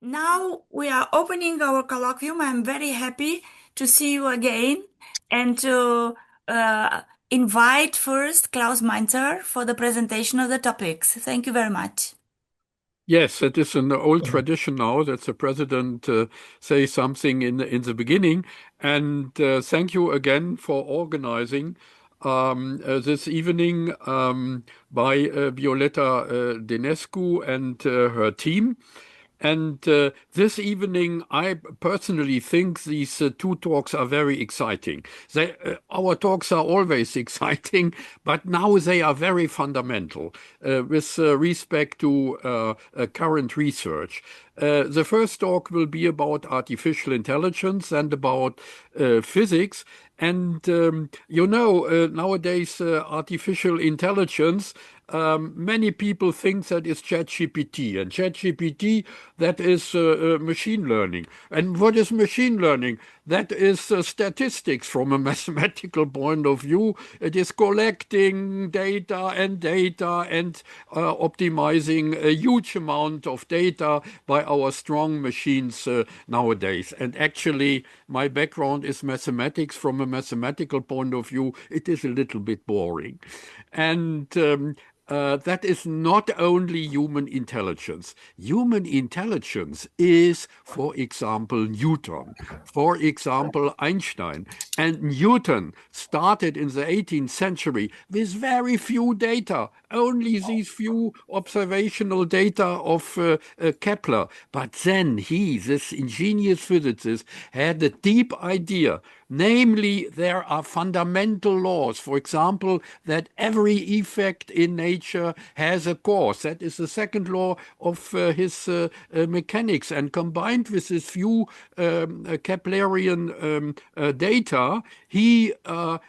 Now we are opening our colloquium. I'm very happy to see you again and to invite first Klaus Mainzer for the presentation of the topics. Thank you very much. Yes, it is an old tradition now that the president says something in the beginning. And thank you again for organizing this evening by Violeta Dinescu and her team. And this evening, I personally think these two talks are very exciting. Our talks are always exciting, but now they are very fundamental with respect to current research. The first talk will be about artificial intelligence and about physics. And nowadays, artificial intelligence, many people think that is ChatGPT, and ChatGPT, that is machine learning. And what is machine learning? That is statistics from a mathematical point of view. It is collecting data and optimizing a huge amount of data by our strong machines nowadays. And actually, my background is mathematics. From a mathematical point of view, it is a little bit boring. And that is not only human intelligence. Human intelligence is, for example, Newton, for example, Einstein. And Newton started in the 18th century with very few data, only these few observational data of Kepler. But then he, this ingenious physicist, had a deep idea. Namely, there are fundamental laws, for example, that every effect in nature has a cause. That is the second law of his mechanics. And combined with this few Keplerian data, he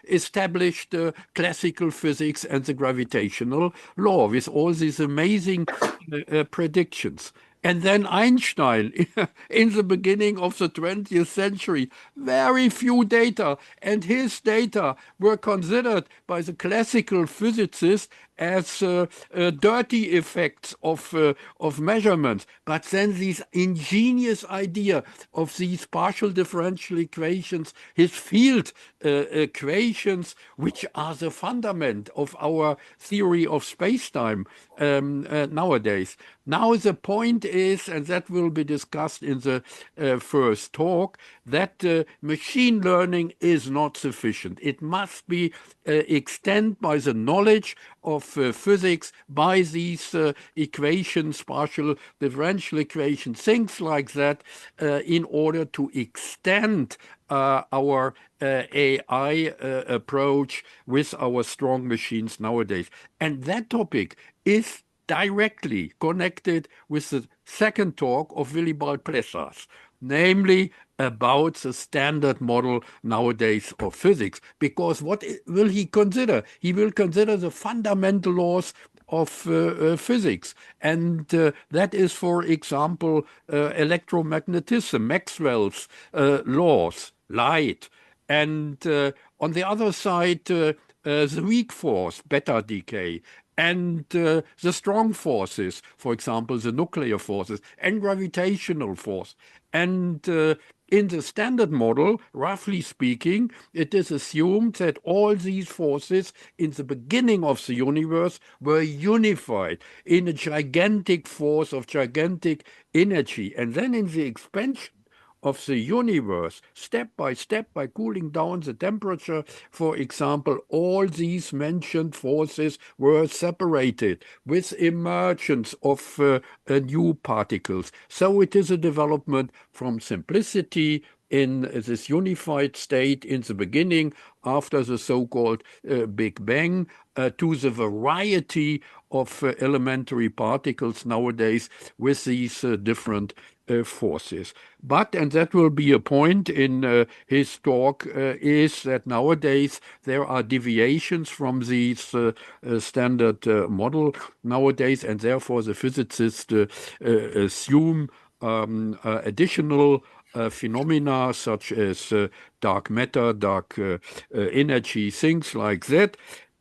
established classical physics and the gravitational law with all these amazing predictions. And then Einstein, in the beginning of the 20th century, very few data, and his data were considered by the classical physicists as dirty effects of measurements. But then this ingenious idea of these partial differential equations, his field equations, which are the fundament of our theory of space-time nowadays. Now the point is, and that will be discussed in the first talk, that machine learning is not sufficient. It must be extended by the knowledge of physics, by these equations, partial differential equations, things like that, in order to extend our AI approach with our strong machines nowadays. And that topic is directly connected with the second talk of Willibald Plessas, namely about the standard model nowadays of physics. Because what will he consider? He will consider the fundamental laws of physics. And that is, for example, electromagnetism, Maxwell's laws, light. And on the other side, the weak force, beta decay, and the strong forces, for example, the nuclear forces and gravitational force. And in the standard model, roughly speaking, it is assumed that all these forces in the beginning of the universe were unified in a gigantic force of gigantic energy. And then in the expansion of the universe, step by step, by cooling down the temperature, for example, all these mentioned forces were separated with emergence of new particles. So it is a development from simplicity in this unified state in the beginning, after the so-called Big Bang, to the variety of elementary particles nowadays with these different forces. But, and that will be a point in his talk, is that nowadays there are deviations from these standard model nowadays, and therefore the physicists assume additional phenomena such as dark matter, dark energy, things like that.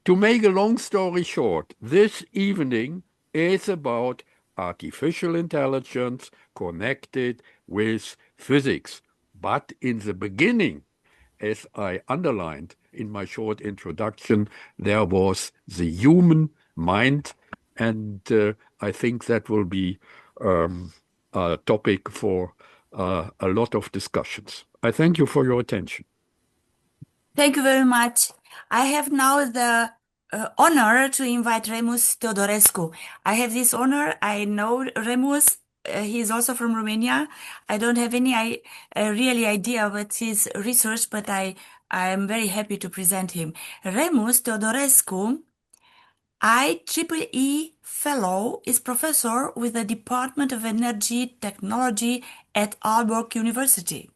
To make a long story short, this evening is about artificial intelligence connected with physics. But in the beginning, as I underlined in my short introduction, there was the human mind, and I think that will be a topic for a lot of discussions. I thank you for your attention. Thank you very much. I have now the honor to invite Remus Teodorescu. I have this honor. I know Remus. He is also from Romania. I don't have any really idea about his research, but I am very happy to present him. Remus Teodorescu, IEEE Fellow, is professor with the Department of Energy Technology at Aalborg University.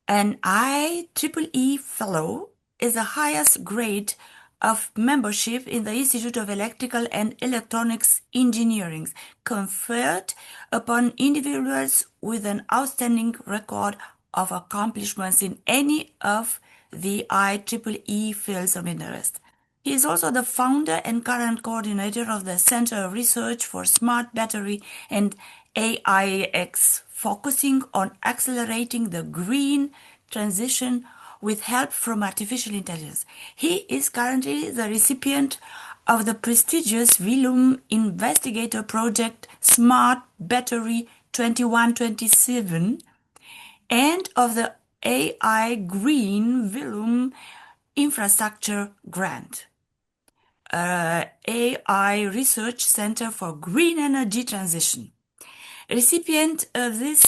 An IEEE Fellow is the highest grade of membership in the Institute of Electrical and Electronics Engineering, conferred upon individuals with an outstanding record of accomplishments in any of the IEEE fields of interest. He is also the founder and current coordinator of the Center of Research for Smart Battery and AIX, focusing on accelerating the green transition with help from artificial intelligence. He is currently the recipient of the prestigious Willibald Investigator Project Smart Battery 2127 and of the AI Green Willibald Infrastructure Grant. AI Research Center for Green Energy Transition. Recipient of this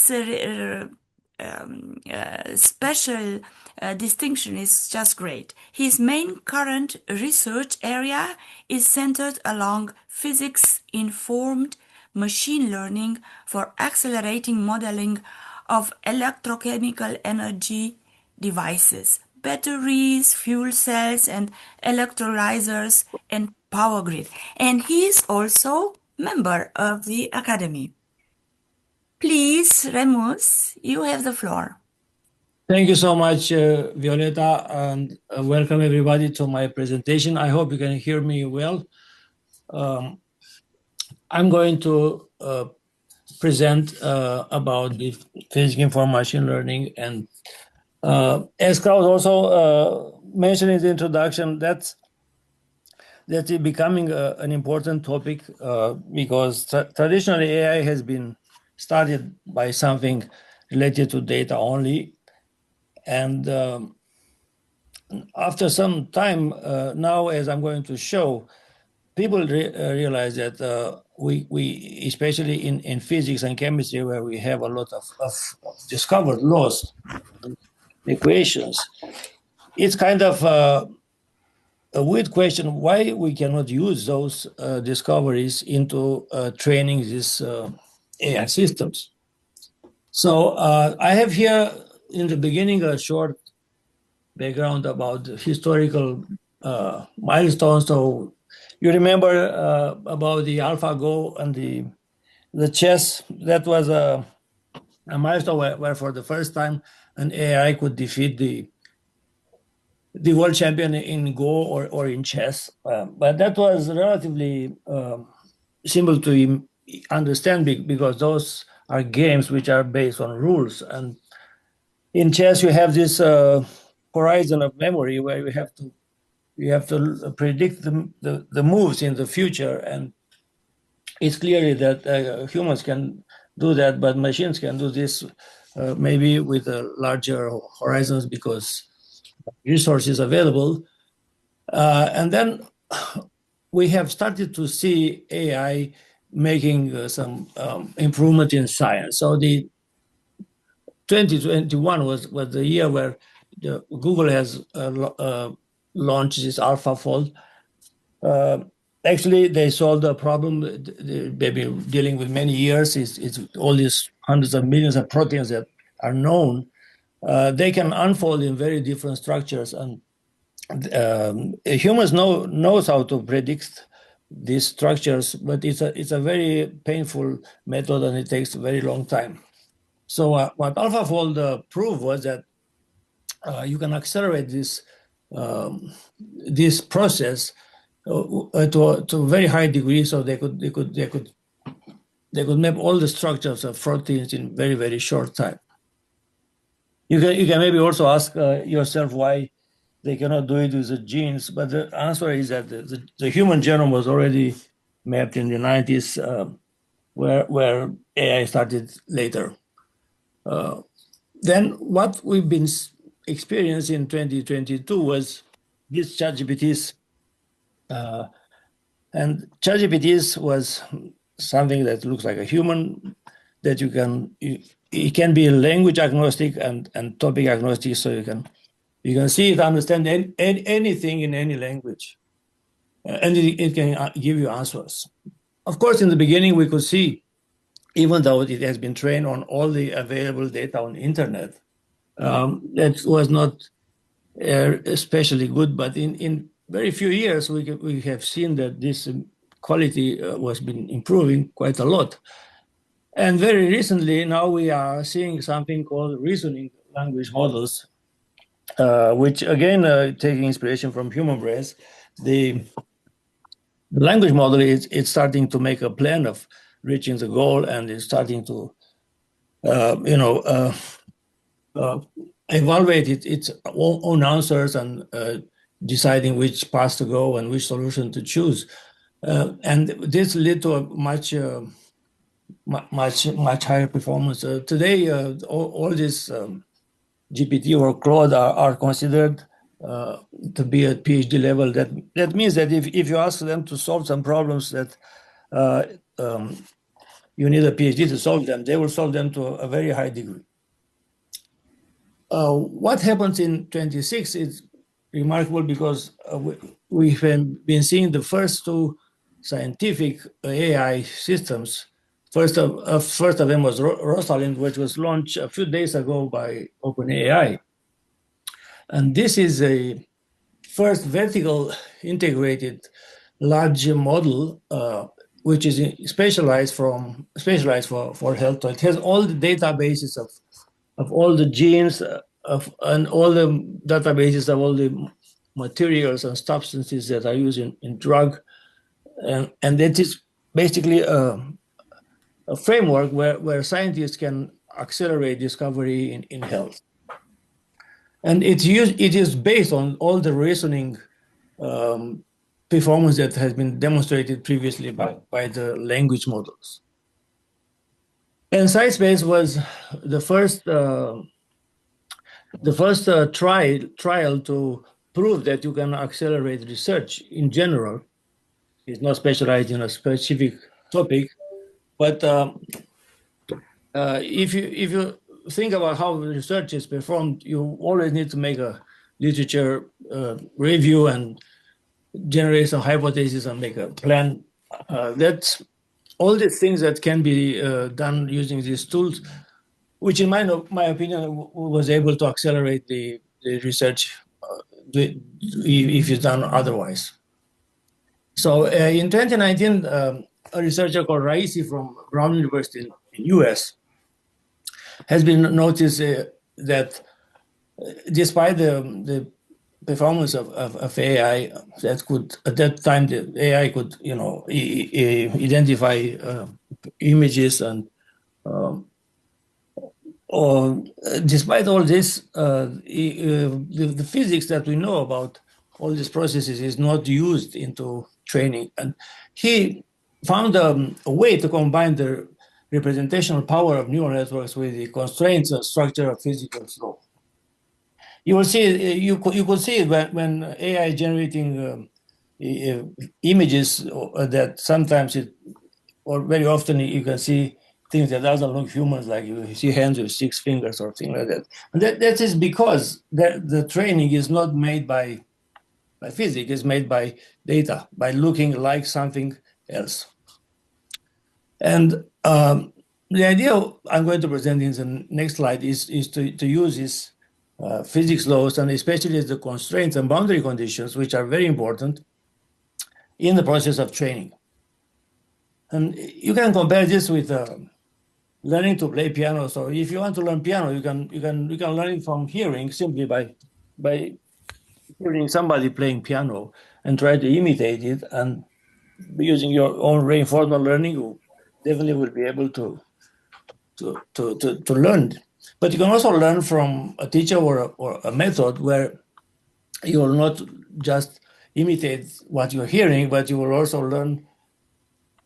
special distinction is just great. His main current research area is centered along physics-informed machine learning for accelerating modeling of electrochemical energy devices, batteries, fuel cells, and electrolyzers, and power grid. And he is also member of the Academy. Please, Remus, you have the floor. Thank you so much, Violeta, and welcome everybody to my presentation. I hope you can hear me well. I'm going to present about the physics informed machine learning, and as Klaus also mentioned in the introduction, that's becoming an important topic because traditionally AI has been studied by something related to data only. And after some time now, as I'm going to show, people realize that we especially in physics and chemistry, where we have a lot of discovered laws, equations, it's kind of a weird question why we cannot use those discoveries into training these AI systems. So I have here in the beginning a short background about historical milestones. So you remember about the AlphaGo and the chess. That was a milestone where for the first time an AI could defeat the world champion in Go or in chess. But that was relatively simple to understand because those are games which are based on rules. And in chess, you have this horizon of memory where you have to predict the moves in the future. And it's clearly that humans can do that, but machines can do this maybe with larger horizons because resources available. And then we have started to see AI making some improvement in science. So the 2021 was the year where Google has launched this AlphaFold. Actually, they solved a problem they've been dealing with many years. It's all these hundreds of millions of proteins that are known. They can unfold in very different structures, and humans knows how to predict these structures, but it's a very painful method, and it takes a very long time. So what AlphaFold proved was that you can accelerate this process to a very high degree. So they could they could map all the structures of proteins in very, very short time. You can maybe also ask yourself why they cannot do it with the genes, but the answer is that the human genome was already mapped in the 90s, where AI started later. Then what we've been experiencing in 2022 was these ChatGPTs. And ChatGPTs was something that looks like a human, that it can be language agnostic and topic agnostic, so you can see it, understand anything in any language, and it can give you answers. Of course, in the beginning, we could see, even though it has been trained on all the available data on the internet, that was not especially good. But in very few years, we have seen that this quality was been improving quite a lot. And very recently, now we are seeing something called reasoning language models, which again, taking inspiration from human brains. The language model it's starting to make a plan of reaching the goal, and it's starting to, evaluate its own answers and deciding which path to go and which solution to choose. And this led to a much higher performance. Today, all these GPT or Claude are considered to be at PhD level. That means that if you ask them to solve some problems that you need a PhD to solve them, they will solve them to a very high degree. What happens in 26 is remarkable because we have been seeing the first two scientific AI systems. First of them was Rosalind, which was launched a few days ago by OpenAI. And this is a first vertical integrated large model, which is specialized for health. So it has all the databases of all the genes and all the databases of all the materials and substances that are used in drug. And that is basically a framework where scientists can accelerate discovery in health. And it is based on all the reasoning performance that has been demonstrated previously by the language models. And SciSpace was the first trial to prove that you can accelerate research in general. It's not specialized in a specific topic, but if you think about how research is performed, you always need to make a literature review and generate some hypotheses and make a plan. That's all these things that can be done using these tools, which in my opinion was able to accelerate the research if it's done otherwise. So in 2019, a researcher called Raisi from Brown University in US has been noticed that despite the performance of AI, that could at that time the AI could identify images and despite all this, the physics that we know about all these processes is not used into training. And he found a way to combine the representational power of neural networks with the constraints and structure of physical flow. You will see, you could see it when AI generating images that sometimes or very often you can see things that doesn't look humans, like you see hands with 6 fingers or things like that. And that is because the training is not made by physics, it's made by data, by looking like something else. And the idea I'm going to present in the next slide is to use these physics laws, and especially the constraints and boundary conditions, which are very important in the process of training. And you can compare this with learning to play piano. So if you want to learn piano, you can learn it from hearing simply by hearing somebody playing piano and try to imitate it, and using your own reinforcement learning, definitely will be able to learn. But you can also learn from a teacher or a method where you will not just imitate what you're hearing, but you will also learn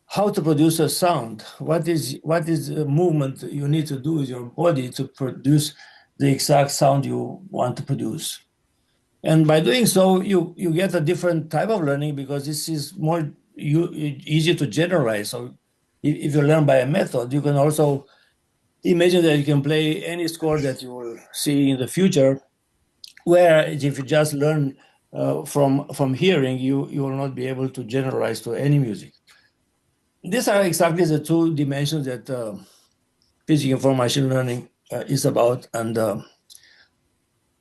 how to produce a sound. What is the movement you need to do with your body to produce the exact sound you want to produce. And by doing so, you get a different type of learning, because this is more easy to generalize. So if you learn by a method, you can also imagine that you can play any score that you will see in the future, where if you just learn from hearing, you will not be able to generalize to any music. These are exactly the two dimensions that physics information learning is about, and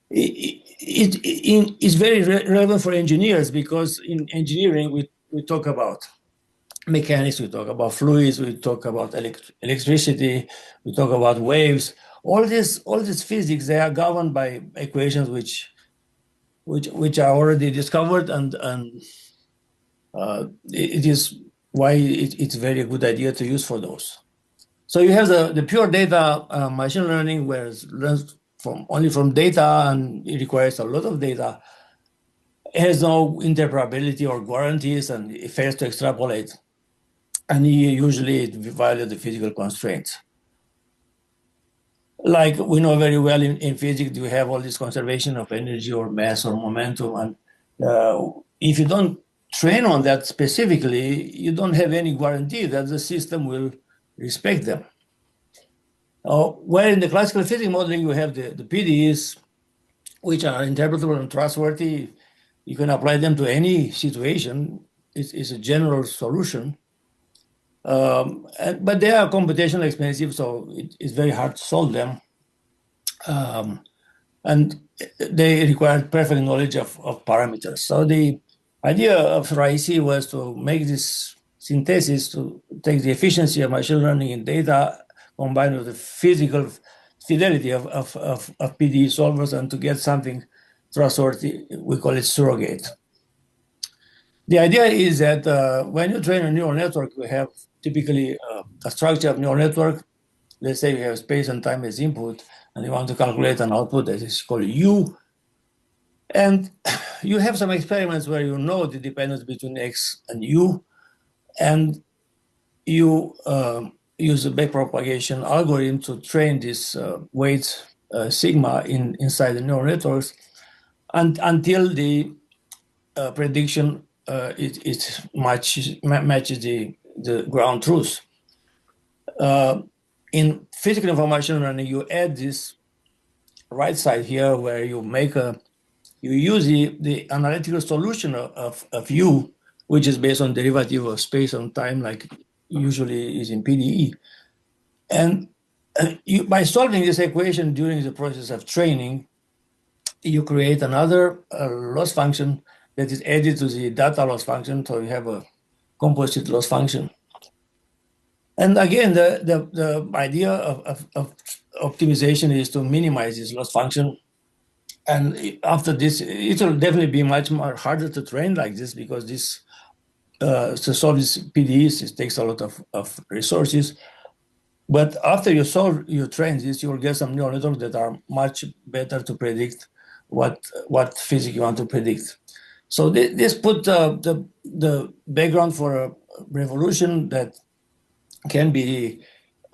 it's very relevant for engineers, because in engineering we talk about mechanics, we talk about fluids, we talk about electricity, we talk about waves. All this physics, they are governed by equations which are already discovered, and it is why it's a very good idea to use for those. So you have the pure data machine learning, where it learns only from data, and it requires a lot of data. It has no interoperability or guarantees, and it fails to extrapolate. And usually it violates the physical constraints. Like we know very well in physics, you have all this conservation of energy or mass or momentum. And if you don't train on that specifically, you don't have any guarantee that the system will respect them. Where in the classical physics modeling, you have the PDEs, which are interpretable and trustworthy. You can apply them to any situation. It's a general solution. But they are computationally expensive, so it's very hard to solve them. And they require perfect knowledge of parameters. So the idea of RIC was to make this synthesis, to take the efficiency of machine learning in data combined with the physical fidelity of PDE solvers, and to get something trustworthy. We call it surrogate. The idea is that when you train a neural network, we have typically a structure of neural network. Let's say we have space and time as input, and you want to calculate an output that is called U. And you have some experiments where you know the dependence between X and U, and you use a backpropagation algorithm to train this weight sigma inside the neural networks, and until the prediction it matches the ground truth. In physical information learning, you add this right side here, where you use the analytical solution of U, which is based on derivative of space and time, like usually is in PDE. And by solving this equation during the process of training, you create another loss function that is added to the data loss function, so you have a composite loss function. And again, the idea of optimization is to minimize this loss function. And after this, it will definitely be much more harder to train like this, because this to solve these PDEs, it takes a lot of resources. But after you train this, you will get some neural networks that are much better to predict what physics you want to predict. So this put the background for a revolution that can be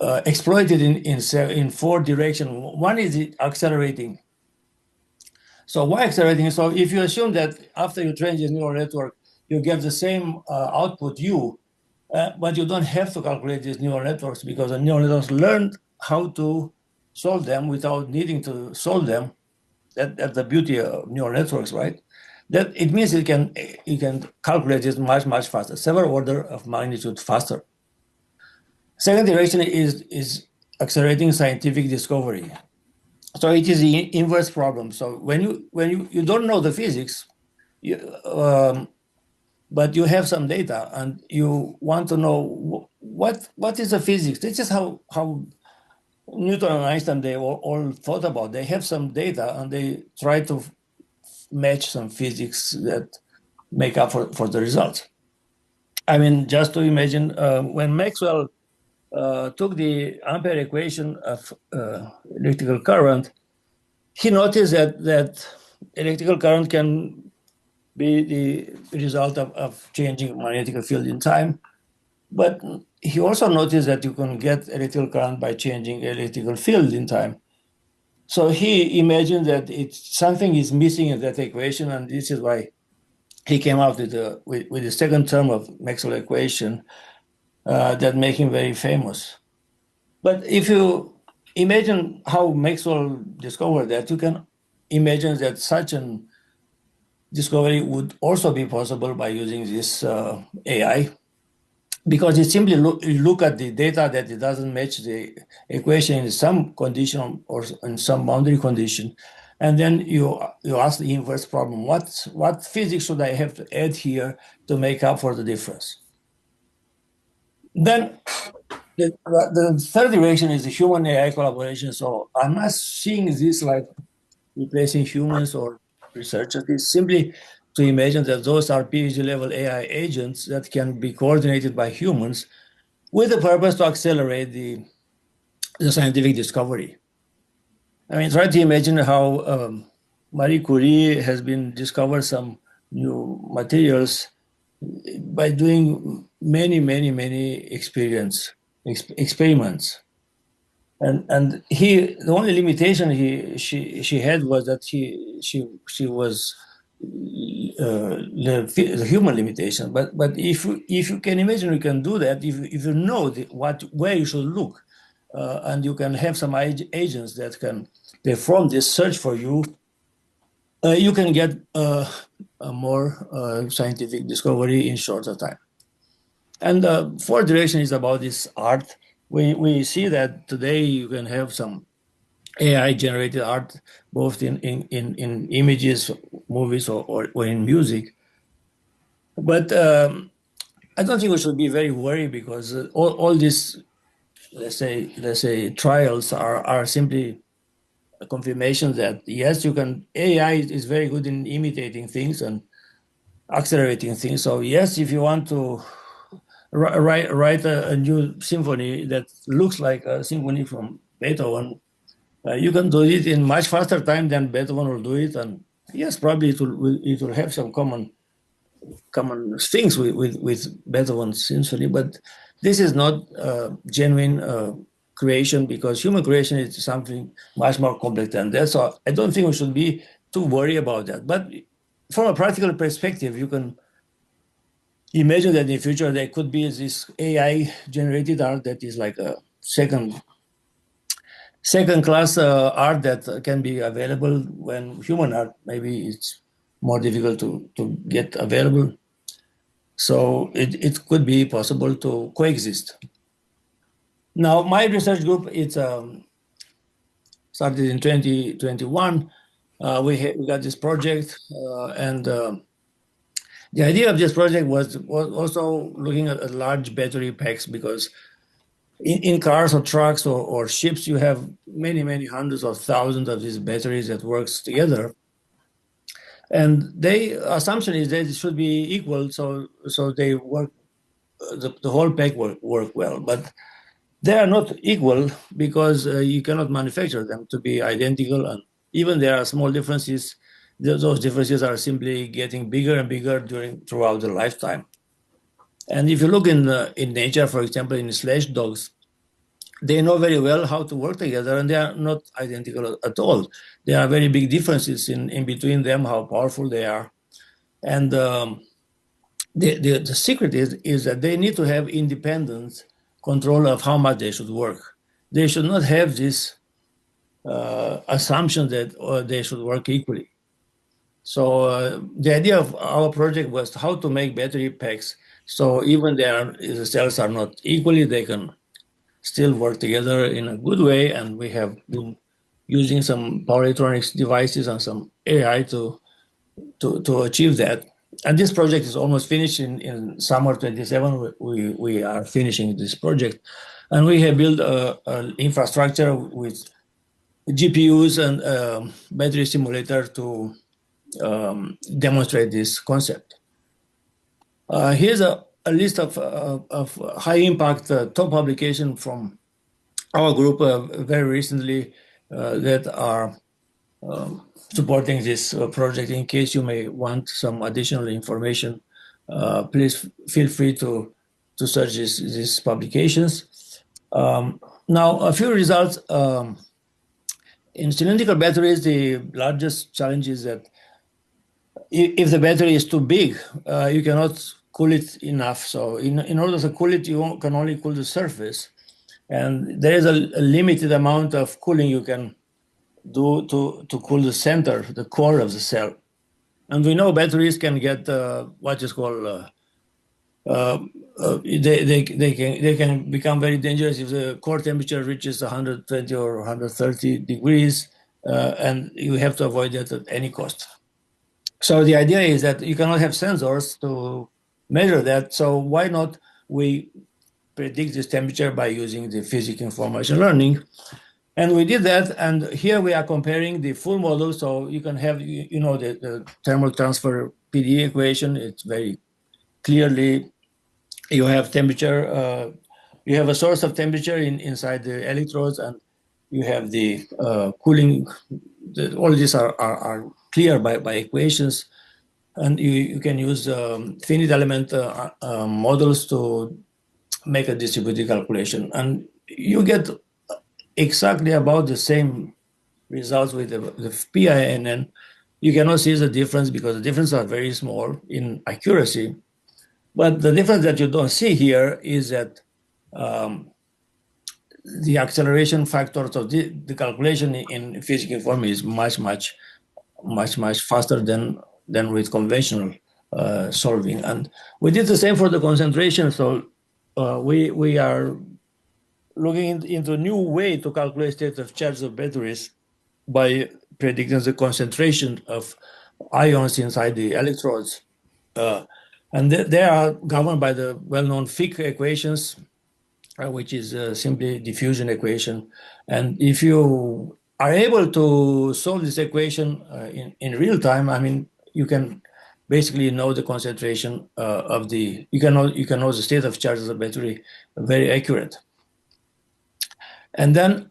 exploited in four directions. One is accelerating. So why accelerating? So if you assume that after you train this neural network, you get the same output U, but you don't have to calculate these neural networks, because the neural networks learned how to solve them without needing to solve them. That's the beauty of neural networks, right? That it means you can calculate this much faster, several order of magnitude faster. Second direction is accelerating scientific discovery. So it is the inverse problem. So when you don't know the physics, but you have some data and you want to know what is the physics. This is how Newton and Einstein, they all thought about. They have some data and they try to match some physics that make up for the results. I mean, just to imagine when Maxwell took the Ampere equation of electrical current, he noticed that electrical current can be the result of changing magnetic field in time. But he also noticed that you can get electrical current by changing electrical field in time. So he imagined that something is missing in that equation, and this is why he came out with the second term of Maxwell equation that made him very famous. But if you imagine how Maxwell discovered that, you can imagine that such an discovery would also be possible by using this AI, because you simply look at the data that it doesn't match the equation in some condition or in some boundary condition, and then you ask the inverse problem: what physics should I have to add here to make up for the difference? Then the third direction is the human AI collaboration. So I'm not seeing this like replacing humans or researchers. It's simply to imagine that those are PhD level AI agents that can be coordinated by humans with the purpose to accelerate the scientific discovery. I mean, try to imagine how Marie Curie has been discovered some new materials by doing many experiments. And the only limitation she had was that she was the human limitation. But if you can imagine, you can do that if you know where you should look, and you can have some agents that can perform this search for you. You can get a more scientific discovery in shorter time. And the fourth direction is about this art. We see that today you can have some AI-generated art, both in images, movies, or in music. But I don't think we should be very worried, because all these, let's say, trials are simply a confirmation that yes, you can. AI is very good in imitating things and accelerating things. So yes, if you want to write a new symphony that looks like a symphony from Beethoven, you can do it in much faster time than Beethoven will do it. And yes, probably it will have some common things with Beethoven's symphony, but this is not genuine creation, because human creation is something much more complex than that. So I don't think we should be too worried about that. But from a practical perspective, you can imagine that in the future there could be this AI-generated art that is like a second-class art that can be available, when human art maybe it's more difficult to get available. So it could be possible to coexist. Now, my research group, it's started in 2021. We got this project, and the idea of this project was also looking at large battery packs, because in cars or trucks or ships, you have many hundreds of thousands of these batteries that works together. And the assumption is that it should be equal, so they work, the whole pack work well. But they are not equal, because you cannot manufacture them to be identical, and even there are small differences. Those differences are simply getting bigger and bigger throughout the lifetime. And if you look in nature, for example, in sledge dogs, they know very well how to work together, and they are not identical at all. There are very big differences in between them, how powerful they are. And the secret is that they need to have independent control of how much they should work. They should not have this assumption that they should work equally. So the idea of our project was how to make battery packs, so even the cells are not equally, they can still work together in a good way. And we have been using some power electronics devices and some AI to achieve that. And this project is almost finished. In summer 27, we are finishing this project. And we have built an infrastructure with GPUs and battery simulator to demonstrate this concept. Here's a list of high impact top publication from our group very recently that are supporting this project. In case you may want some additional information, please feel free to search these publications. Now, a few results. In cylindrical batteries, the largest challenge is that if the battery is too big, you cannot cool it enough. So in order to cool it, you can only cool the surface. And there is a limited amount of cooling you can do to cool the center, the core of the cell. And we know batteries can get what is called, they can become very dangerous if the core temperature reaches 120 or 130 degrees, and you have to avoid that at any cost. So the idea is that you cannot have sensors to measure that. So why not we predict this temperature by using the physics-informed machine learning? And we did that, and here we are comparing the full model. So you can have, the thermal transfer PDE equation. It's very clearly, you have temperature, you have a source of temperature inside the electrodes, and you have the cooling. All these are clear by equations, and you can use finite element models to make a distributed calculation, and you get exactly about the same results with the PINN. You cannot see the difference because the differences are very small in accuracy. But the difference that you don't see here is that the acceleration factors of the calculation in physics-informed is much faster than with conventional solving. And we did the same for the concentration. So we are looking into a new way to calculate state of charge of batteries by predicting the concentration of ions inside the electrodes. And they are governed by the well-known Fick equations, which is simply diffusion equation. And if you are able to solve this equation in real time, I mean, you can basically know the concentration of you can know the state of charge of the battery very accurate. And then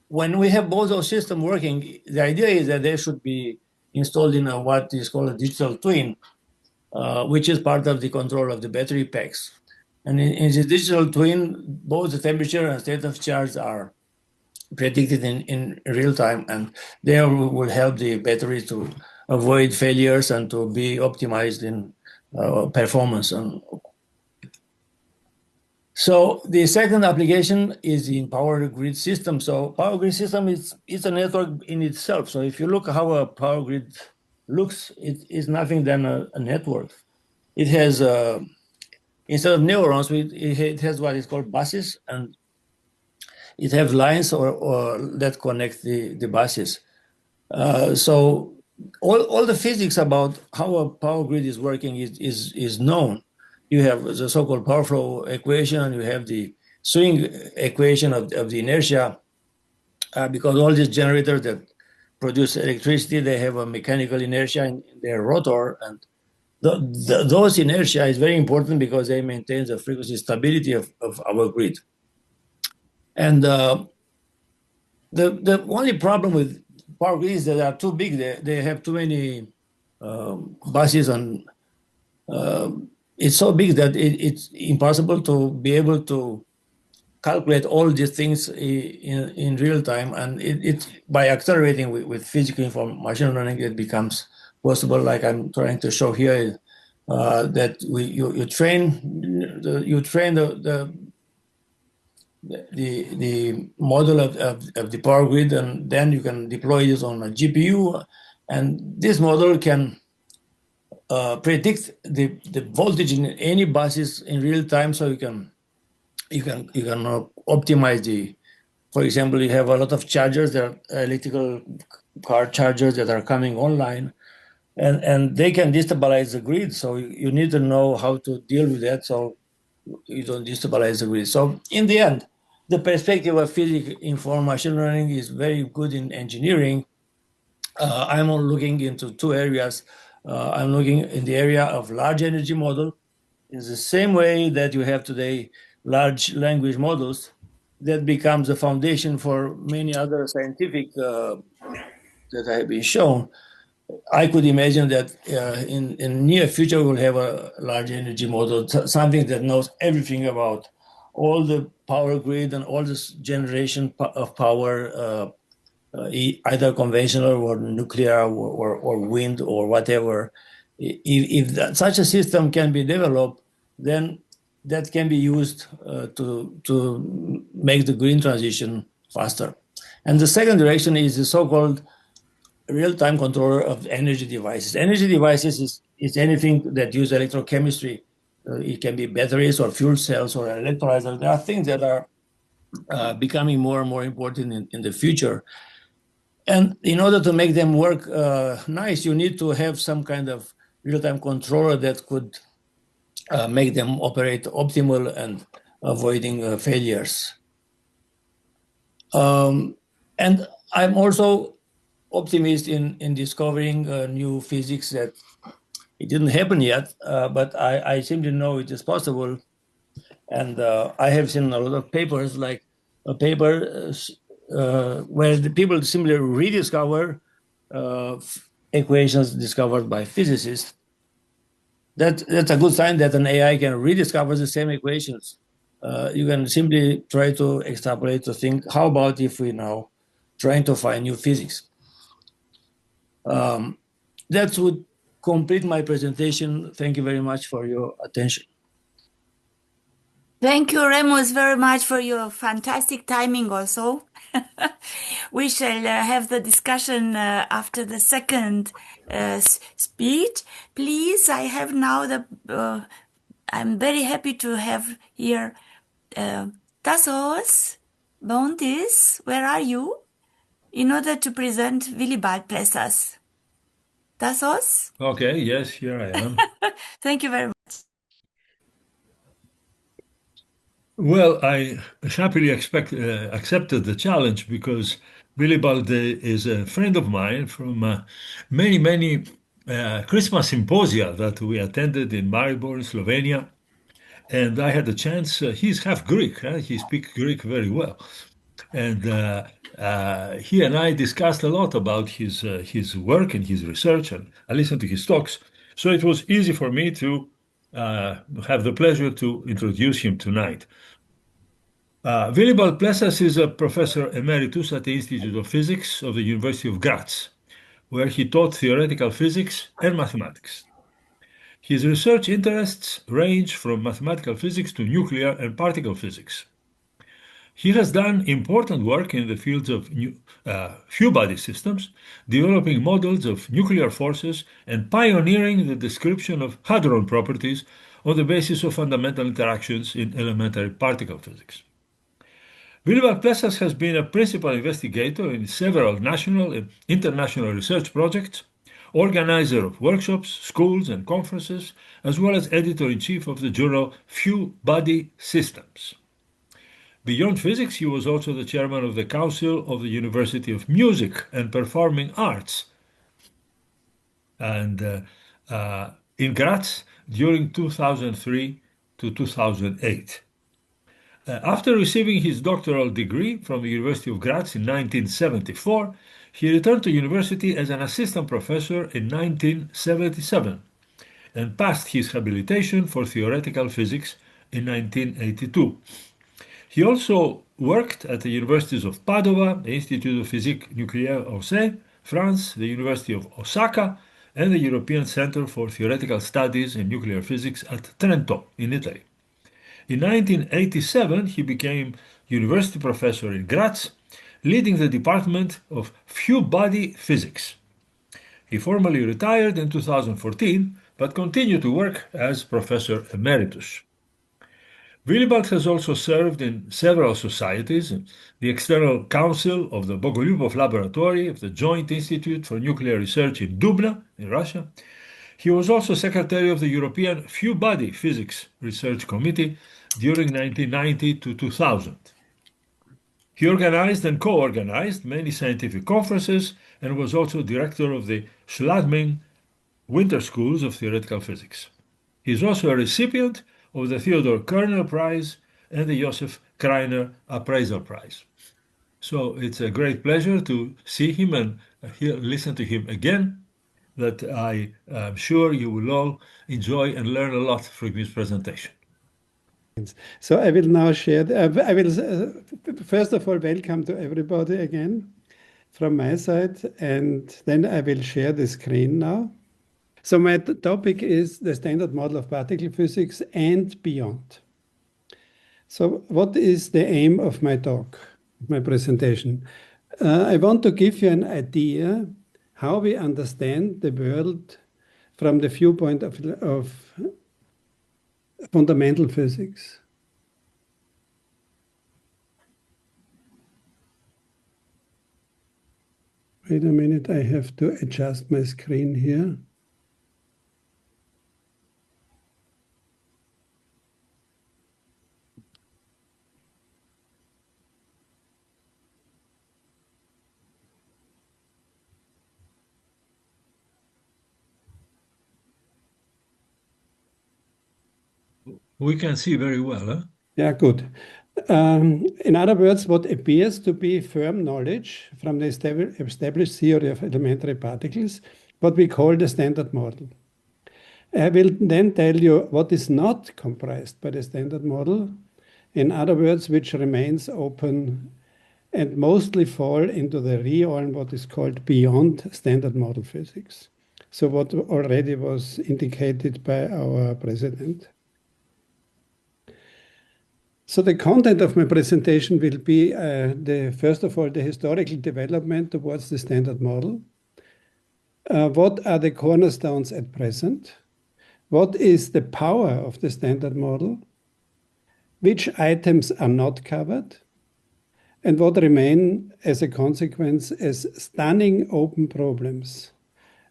when we have both those systems working, the idea is that they should be installed in what is called a digital twin, which is part of the control of the battery packs. And in the digital twin, both the temperature and state of charge are predicted in real time, and they will help the battery to avoid failures and to be optimized in performance. So the second application is in power grid system. So power grid system is a network in itself. So if you look how a power grid looks, it is nothing than a network. It has, instead of neurons, it has what is called buses, and it has lines or that connect the buses. So all the physics about how a power grid is working is known. You have the so-called power flow equation, you have the swing equation of the inertia, because all these generators that produce electricity, they have a mechanical inertia in their rotor, and those inertia is very important because they maintain the frequency stability of our grid. And the only problem with power grids is that they are too big. They have too many buses, and it's so big that it's impossible to be able to calculate all these things in real time. And it's by accelerating with physics-informed machine learning, it becomes possible. Like I'm trying to show here, that you train the model of the power grid, and then you can deploy this on a GPU, and this model can predict the voltage in any buses in real time. So you can optimize for example, you have a lot of chargers, there are electrical car chargers that are coming online, and they can destabilize the grid. So you need to know how to deal with that so you don't destabilize the grid. So in the end, the perspective of physics-informed machine learning is very good in engineering. I'm looking into two areas. I'm looking in the area of large energy model, in the same way that you have today large language models, that becomes the foundation for many other scientific that have been shown. I could imagine that in near future we'll have a large energy model, something that knows everything about all the power grid and all this generation of power, either conventional or nuclear or wind or whatever. If such a system can be developed, then that can be used to make the green transition faster. And the second direction is the so-called real-time controller of energy devices. Energy devices is anything that use electrochemistry. It can be batteries or fuel cells or electrolyzers. There are things that are becoming more and more important in the future. And in order to make them work nice, you need to have some kind of real-time controller that could make them operate optimal and avoiding failures. And I'm also optimist in discovering new physics that it didn't happen yet, but I simply know it is possible. And I have seen a lot of papers, like a paper where the people simply rediscover equations discovered by physicists. That's a good sign that an AI can rediscover the same equations. You can simply try to extrapolate to think, how about if we now trying to find new physics? That would complete my presentation. Thank you very much for your attention. Thank you, Remus, very much for your fantastic timing also. We shall have the discussion after the second speech. Please, I have now I'm very happy to have here Tassos Bountis. Where are you? In order to present Willibald Plessas. Tassos? Okay, yes, here I am. Thank you very much. Well, I happily accepted the challenge because Willibald is a friend of mine from many Christmas symposia that we attended in Maribor, Slovenia. And I had the chance, he's half Greek, he speaks Greek very well. And he and I discussed a lot about his work and his research, and I listened to his talks. So it was easy for me to have the pleasure to introduce him tonight. Willibald Plessas is a professor emeritus at the Institute of Physics of the University of Graz, where he taught theoretical physics and mathematics. His research interests range from mathematical physics to nuclear and particle physics. He has done important work in the fields of few-body systems, developing models of nuclear forces and pioneering the description of hadron properties on the basis of fundamental interactions in elementary particle physics. Willibald Plessas has been a principal investigator in several national and international research projects, organizer of workshops, schools, and conferences, as well as editor-in-chief of the journal Few-Body Systems. Beyond physics, he was also the chairman of the Council of the University of Music and Performing Arts and in Graz during 2003 to 2008. After receiving his doctoral degree from the University of Graz in 1974, he returned to university as an assistant professor in 1977 and passed his habilitation for theoretical physics in 1982. He also worked at the universities of Padova, the Institute of Physique Nucléaire Orsay, France, the University of Osaka, and the European Center for Theoretical Studies in Nuclear Physics at Trento, in Italy. In 1987, he became university professor in Graz, leading the Department of Few-Body Physics. He formally retired in 2014, but continued to work as professor emeritus. Willibald has also served in several societies, the External Council of the Bogolyubov Laboratory of the Joint Institute for Nuclear Research in Dubna, in Russia. He was also secretary of the European Few-Body Physics Research Committee during 1990 to 2000. He organized and co-organized many scientific conferences and was also director of the Schladming Winter Schools of Theoretical Physics. He is also a recipient of the Theodor Kerner Prize and the Josef Kreiner Appraisal Prize. So it's a great pleasure to see him and listen to him again, that I am sure you will all enjoy and learn a lot from his presentation. So I will now share, I will first of all welcome to everybody again from my side, and then I will share the screen now. So my topic is the standard model of particle physics and beyond. So what is the aim of my talk, my presentation? I want to give you an idea how we understand the world from the viewpoint of fundamental physics. Wait a minute, I have to adjust my screen here. We can see very well, huh? Yeah, good. In other words, what appears to be firm knowledge from the established theory of elementary particles, what we call the standard model. I will then tell you what is not comprised by the standard model, in other words, which remains open and mostly fall into the realm, what is called beyond standard model physics. So what already was indicated by our president. So the content of my presentation will be, first of all, the historical development towards the standard model. What are the cornerstones at present? What is the power of the standard model? Which items are not covered? And what remain as a consequence as stunning open problems?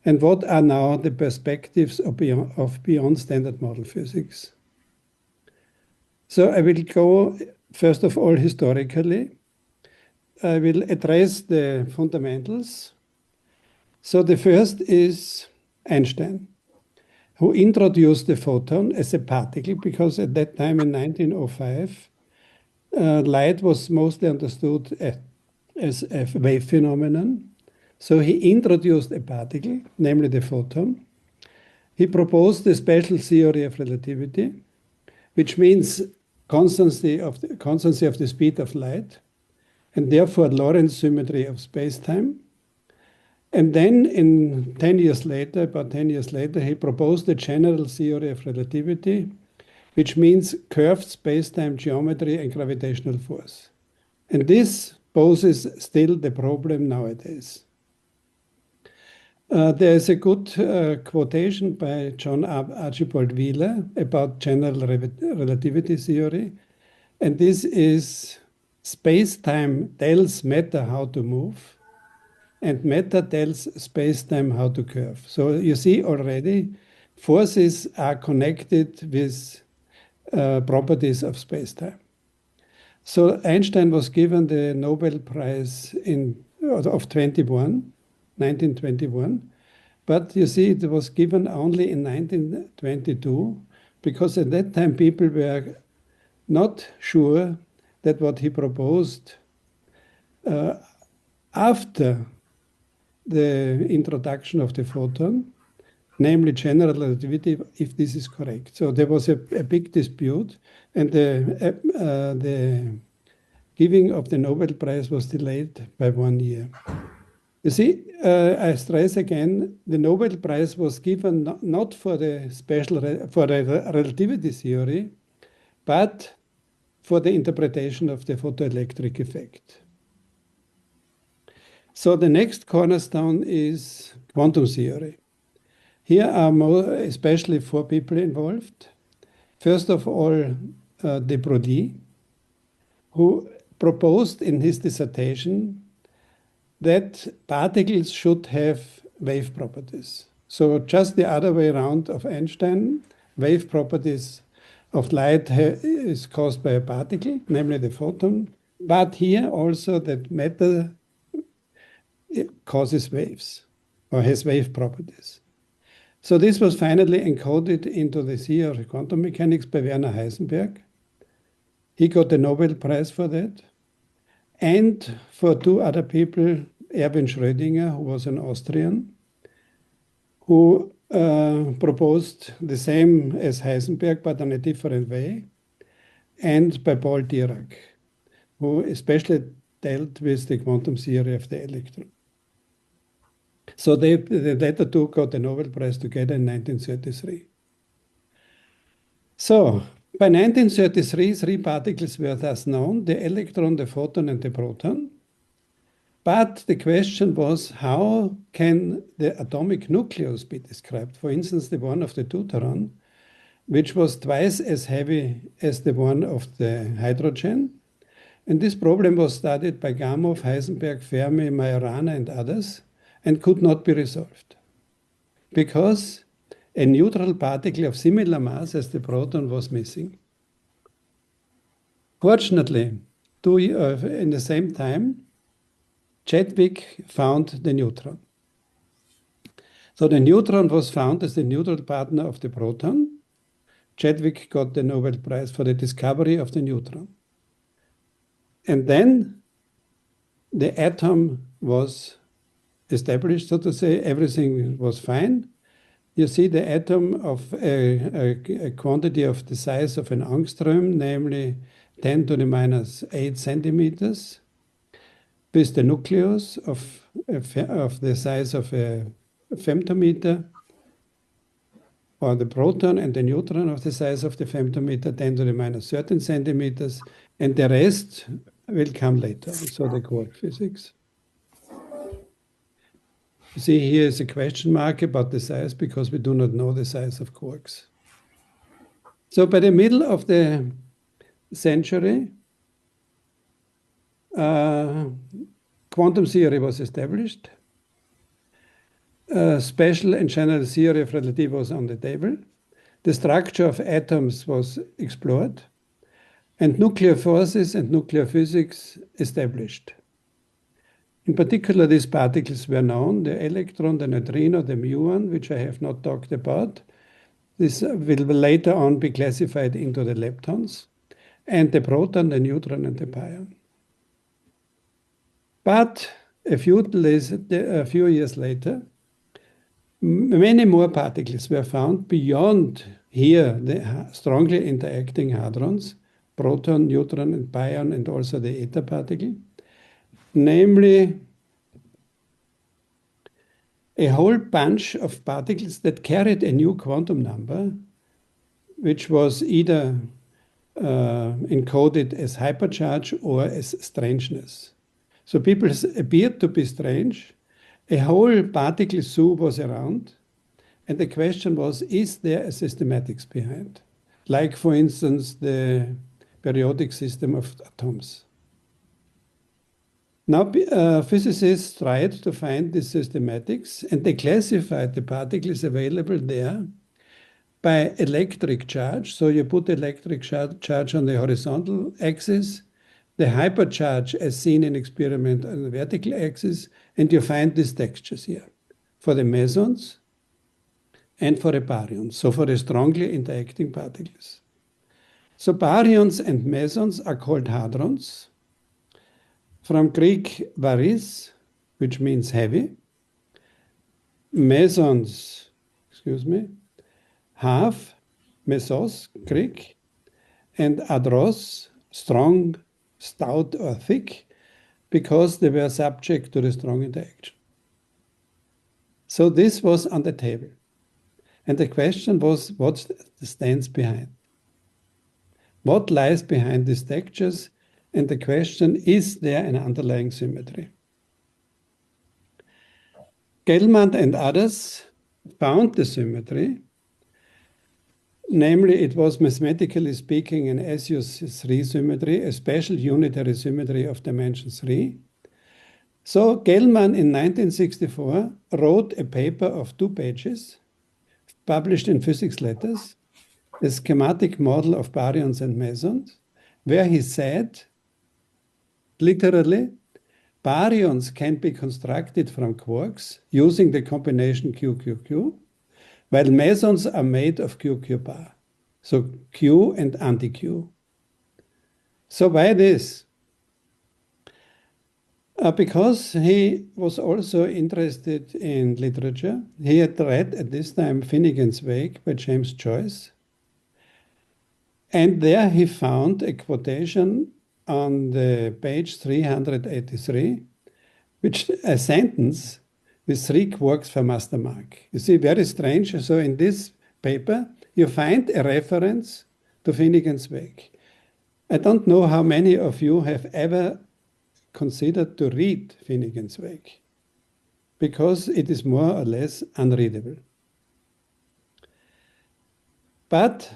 And what are now the perspectives of beyond standard model physics? So I will go, first of all, historically. I will address the fundamentals. So the first is Einstein, who introduced the photon as a particle, because at that time in 1905, light was mostly understood as a wave phenomenon. So he introduced a particle, namely the photon. He proposed the special theory of relativity, which means constancy of the speed of light, and therefore Lorentz symmetry of space-time. And then about 10 years later, he proposed the general theory of relativity, which means curved space-time geometry and gravitational force. And this poses still the problem nowadays. There is a good quotation by John Archibald Wheeler about general relativity theory. And this is, space-time tells matter how to move, and matter tells space-time how to curve. So you see already, forces are connected with properties of space-time. So Einstein was given the Nobel Prize of 1921, but you see it was given only in 1922, because at that time people were not sure that what he proposed after the introduction of the photon, namely general relativity, if this is correct. So there was a big dispute, and the giving of the Nobel Prize was delayed by 1 year. You see, I stress again, the Nobel Prize was given not for the relativity theory, but for the interpretation of the photoelectric effect. So the next cornerstone is quantum theory. Here are especially 4 people involved. First of all, de Broglie, who proposed in his dissertation that particles should have wave properties. So just the other way around of Einstein, wave properties of light is caused by a particle, namely the photon, but here also that matter causes waves or has wave properties. So this was finally encoded into the theory of quantum mechanics by Werner Heisenberg. He got the Nobel Prize for that. And for two other people, Erwin Schrödinger, who was an Austrian, who proposed the same as Heisenberg, but in a different way, and by Paul Dirac, who especially dealt with the quantum theory of the electron. So the latter two got the Nobel Prize together in 1933. So by 1933, three particles were thus known: the electron, the photon, and the proton. But the question was, how can the atomic nucleus be described? For instance, the one of the deuteron, which was twice as heavy as the one of the hydrogen. And this problem was studied by Gamow, Heisenberg, Fermi, Majorana, and others, and could not be resolved, because a neutral particle of similar mass as the proton was missing. Fortunately, in the same time, Chadwick found the neutron. So the neutron was found as the neutral partner of the proton. Chadwick got the Nobel Prize for the discovery of the neutron. And then the atom was established, so to say. Everything was fine. You see the atom of a quantity of the size of an angstrom, namely 10 to the minus 8 centimeters, with the nucleus of the size of a femtometer, or the proton and the neutron of the size of the femtometer, 10 to the minus 13 centimeters, and the rest will come later. So the quark physics. You see, here is a question mark about the size, because we do not know the size of quarks. So by the middle of the century, quantum theory was established. Special and general theory of relativity was on the table. The structure of atoms was explored, and nuclear forces and nuclear physics established. In particular, these particles were known: the electron, the neutrino, the muon, which I have not talked about. This will later on be classified into the leptons, and the proton, the neutron, and the pion. But a few years later, many more particles were found beyond here the strongly interacting hadrons, proton, neutron, and pion, and also the eta particle. Namely, a whole bunch of particles that carried a new quantum number, which was either encoded as hypercharge or as strangeness. So people appeared to be strange. A whole particle zoo was around, and the question was, is there a systematics behind? Like, for instance, the periodic system of atoms. Now, physicists tried to find the systematics, and they classified the particles available there by electric charge. So you put electric charge on the horizontal axis, the hypercharge as seen in experiment on the vertical axis, and you find these textures here for the mesons and for the baryons, so for the strongly interacting particles. So baryons and mesons are called hadrons, from Greek varis, which means heavy, mesons, half, mesos, Greek, and adros, strong, stout, or thick, because they were subject to the strong interaction. So this was on the table. And the question was, what stands behind? What lies behind these textures? And the question, is there an underlying symmetry? Gell-Mann and others found the symmetry. Namely, it was mathematically speaking an SU3 symmetry, a special unitary symmetry of dimension 3. So Gell-Mann in 1964 wrote a paper of 2 pages, published in Physics Letters, a schematic model of baryons and mesons, where he said, literally, baryons can be constructed from quarks using the combination QQQ, while mesons are made of QQ bar. So Q and anti-Q. So why this? Because he was also interested in literature. He had read at this time Finnegan's Wake by James Joyce. And there he found a quotation on the page 383, which a sentence with 3 quarks for master mark. You see, very strange. So in this paper, you find a reference to Finnegan's Wake. I don't know how many of you have ever considered to read Finnegan's Wake, because it is more or less unreadable. But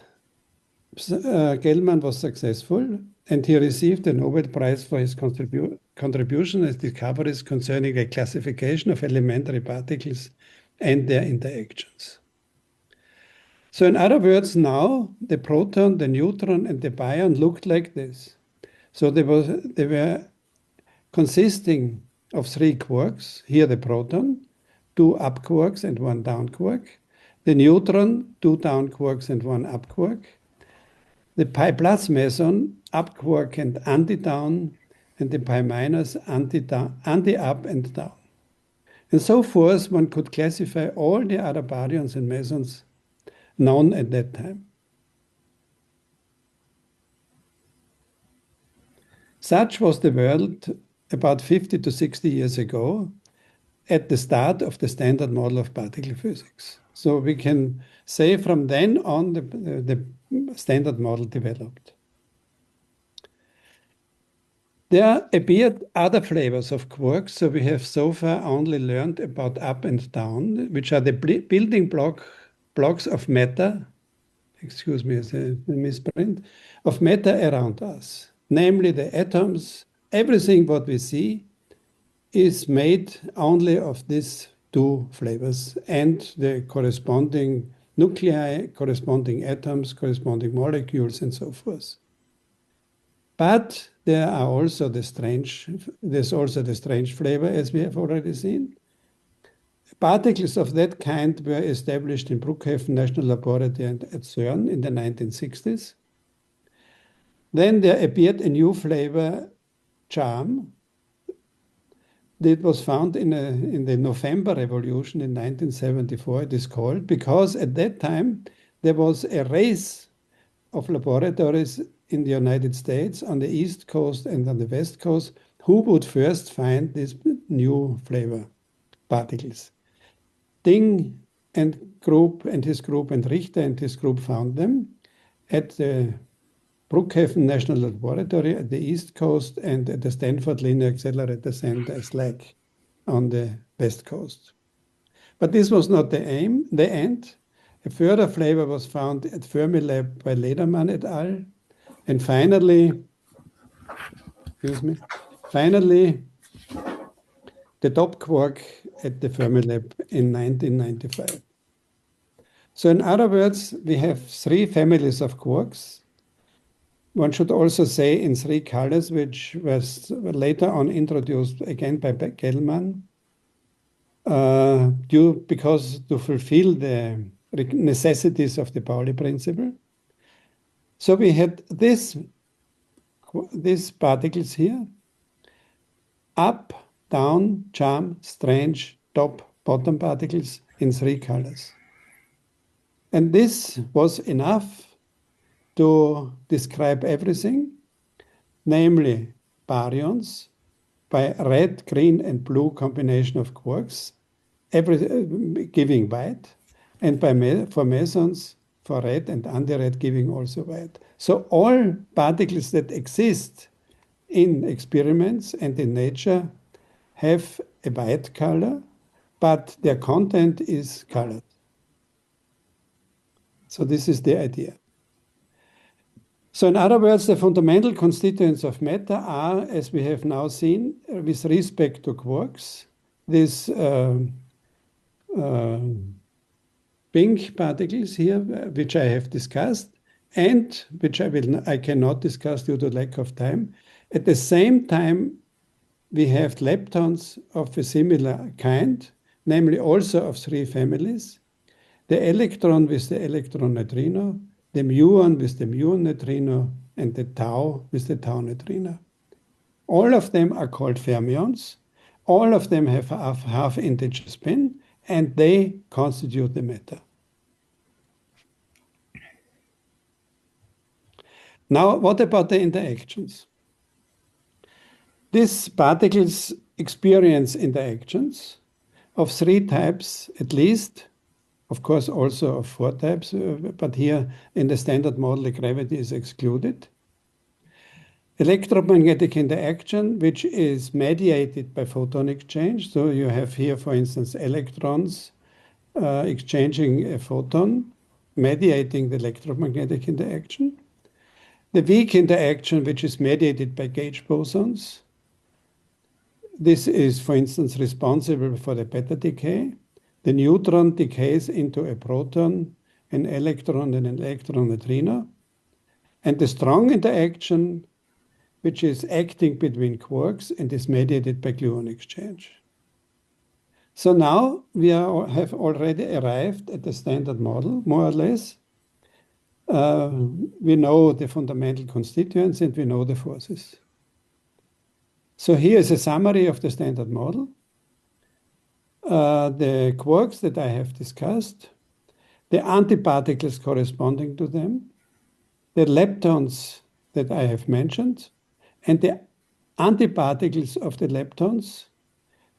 Gell-Mann was successful, and he received the Nobel Prize for his contribution and discoveries concerning the classification of elementary particles and their interactions. So in other words, now the proton, the neutron, and the pion looked like this. So they were consisting of 3 quarks. Here the proton, 2 up quarks and 1 down quark. The neutron, 2 down quarks and 1 up quark. The pi plus meson, up quark and anti-down, and the pi minus, anti-up and down. And so forth, one could classify all the other baryons and mesons known at that time. Such was the world about 50 to 60 years ago, at the start of the standard model of particle physics. So we can say from then on the standard model developed. There appeared other flavors of quarks, so we have so far only learned about up and down, which are the building blocks of matter, excuse me, as a misprint, of matter around us, namely the atoms. Everything what we see is made only of these 2 flavors and the corresponding nuclei, corresponding atoms, corresponding molecules, and so forth. But there's also the strange flavor, as we have already seen. Particles of that kind were established in Brookhaven National Laboratory and at CERN in the 1960s. Then there appeared a new flavor, charm. It was found in the November Revolution in 1974, it is called, because at that time there was a race of laboratories in the United States on the East Coast and on the West Coast who would first find these new flavor particles. Ding and his group and Richter and his group found them at the Brookhaven National Laboratory at the East Coast and at the Stanford Linear Accelerator Center, SLAC, on the West Coast. But this was not the end. A further flavor was found at Fermilab by Lederman et al. And finally, the top quark at the Fermilab in 1995. So in other words, we have 3 families of quarks. One should also say in 3 colors, which was later on introduced again by Gell-Mann, because to fulfill the necessities of the Pauli principle. So we had these particles here, up, down, charm, strange, top, bottom particles in 3 colors. And this was enough to describe everything, namely baryons by red, green, and blue combination of quarks, giving white, and for mesons, for red and anti-red giving also white. So all particles that exist in experiments and in nature have a white color, but their content is colored. So this is the idea. So in other words, the fundamental constituents of matter are, as we have now seen, with respect to quarks, these pink particles here, which I have discussed, and which I cannot discuss due to lack of time. At the same time, we have leptons of a similar kind, namely also of 3 families. the electron with the electron neutrino, the muon with the muon neutrino, and the tau with the tau neutrino. All of them are called fermions. All of them have a half-integer spin, and they constitute the matter. Now, what about the interactions? These particles experience interactions of 3 types at least, of course also of 4 types, but here in the standard model the gravity is excluded. Electromagnetic interaction, which is mediated by photon exchange. So you have here, for instance, electrons exchanging a photon, mediating the electromagnetic interaction. The weak interaction, which is mediated by gauge bosons. This is, for instance, responsible for the beta decay. The neutron decays into a proton, an electron, and an electron neutrino. And the strong interaction, which is acting between quarks and is mediated by gluon exchange. So now we have already arrived at the standard model, more or less. We know the fundamental constituents and we know the forces. So here is a summary of the standard model. The quarks that I have discussed, the antiparticles corresponding to them, the leptons that I have mentioned, and the antiparticles of the leptons.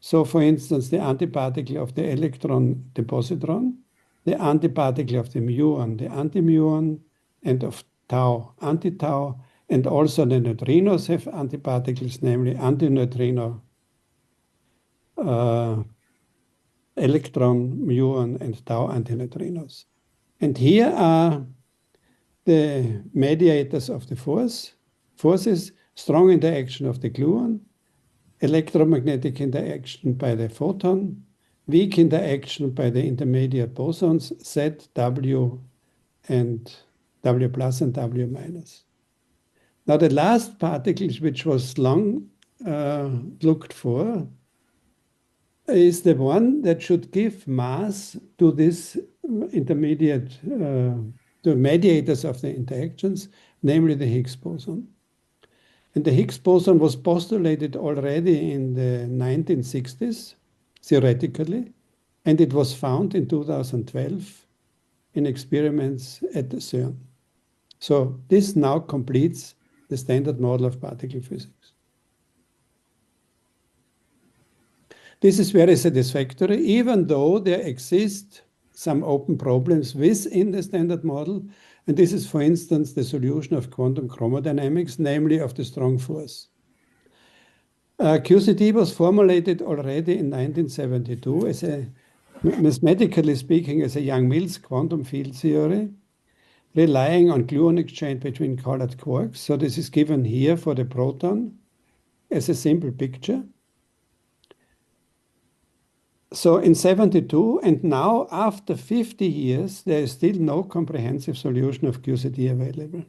So for instance, the antiparticle of the electron, the positron, the antiparticle of the muon, the antimuon, and of tau, anti-tau, and also the neutrinos have antiparticles, namely antineutrino, electron, muon, and tau antineutrinos. And here are the mediators of the forces, strong interaction of the gluon, electromagnetic interaction by the photon, weak interaction by the intermediate bosons, Z, W, and W plus and W minus. Now the last particles, which was long looked for, is the one that should give mass to this intermediate, to mediators of the interactions, namely the Higgs boson. And the Higgs boson was postulated already in the 1960s, theoretically, and it was found in 2012 in experiments at the CERN. So this now completes the standard model of particle physics. This is very satisfactory, even though there exist some open problems within the standard model. And this is, for instance, the solution of quantum chromodynamics, namely of the strong force. QCD was formulated already in 1972 as a, mathematically speaking, as a Young-Mills quantum field theory, relying on gluon exchange between colored quarks. So this is given here for the proton as a simple picture. So in 72, and now after 50 years, there is still no comprehensive solution of QCD available.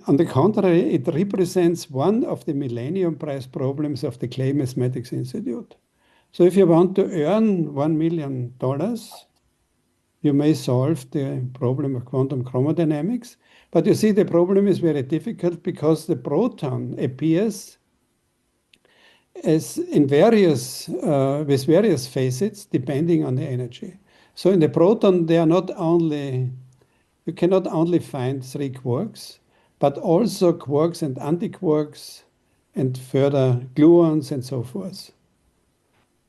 On the contrary, it represents one of the Millennium Prize problems of the Clay Mathematics Institute. So if you want to earn $1 million, you may solve the problem of quantum chromodynamics. But you see, the problem is very difficult because the proton appears as in various, with various facets depending on the energy. So in the proton, they are not only, you cannot only find 3 quarks, but also quarks and antiquarks and further gluons and so forth.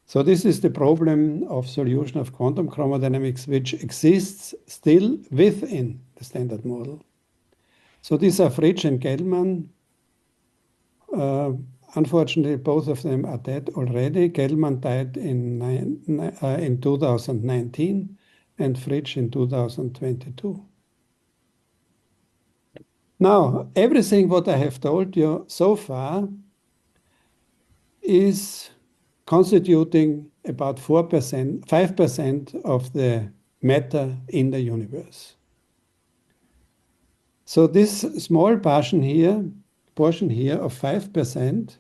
So this is the problem of solution of quantum chromodynamics, which exists still within the standard model. So these are Fritsch and Gell-Mann. Unfortunately, both of them are dead already. Gell-Mann died in 2019 and Fritsch in 2022. Now, everything what I have told you so far is constituting about 4%, 5% of the matter in the universe. So this small portion here of 5%,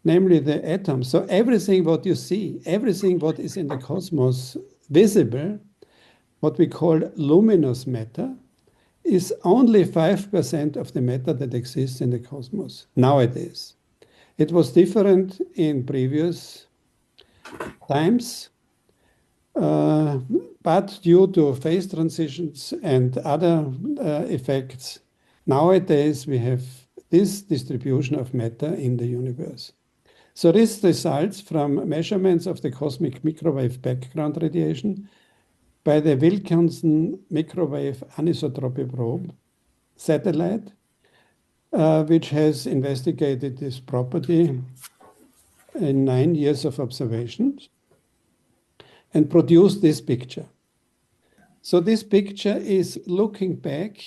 namely the atoms. So everything what you see, everything what is in the cosmos visible, what we call luminous matter, is only 5% of the matter that exists in the cosmos nowadays. It was different in previous times, but due to phase transitions and other effects, nowadays we have this distribution of matter in the universe. So this results from measurements of the cosmic microwave background radiation by the Wilkinson Microwave Anisotropy Probe satellite, which has investigated this property in 9 years of observations and produced this picture. So this picture is looking back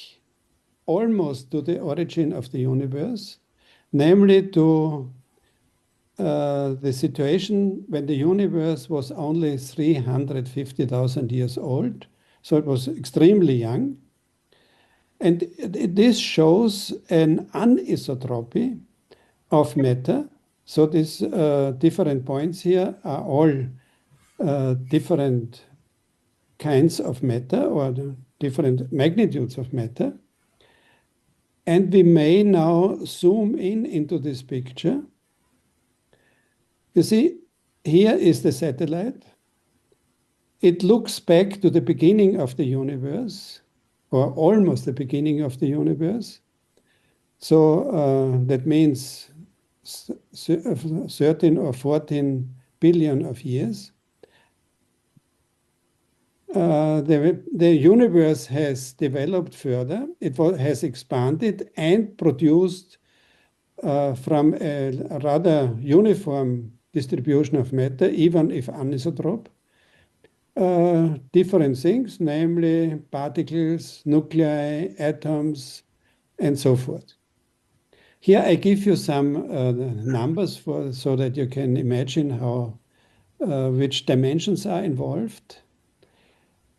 almost to the origin of the universe, namely to the situation when the universe was only 350,000 years old. So it was extremely young. And this shows an anisotropy of matter. So these different points here are all different kinds of matter or the different magnitudes of matter. And we may now zoom in into this picture. You see, here is the satellite. It looks back to the beginning of the universe, or almost the beginning of the universe. So that means 13 or 14 billion of years. The universe has developed further. It has expanded and produced from a rather uniform distribution of matter, even if anisotrope, different things, namely particles, nuclei, atoms, and so forth. Here I give you some numbers so that you can imagine how which dimensions are involved.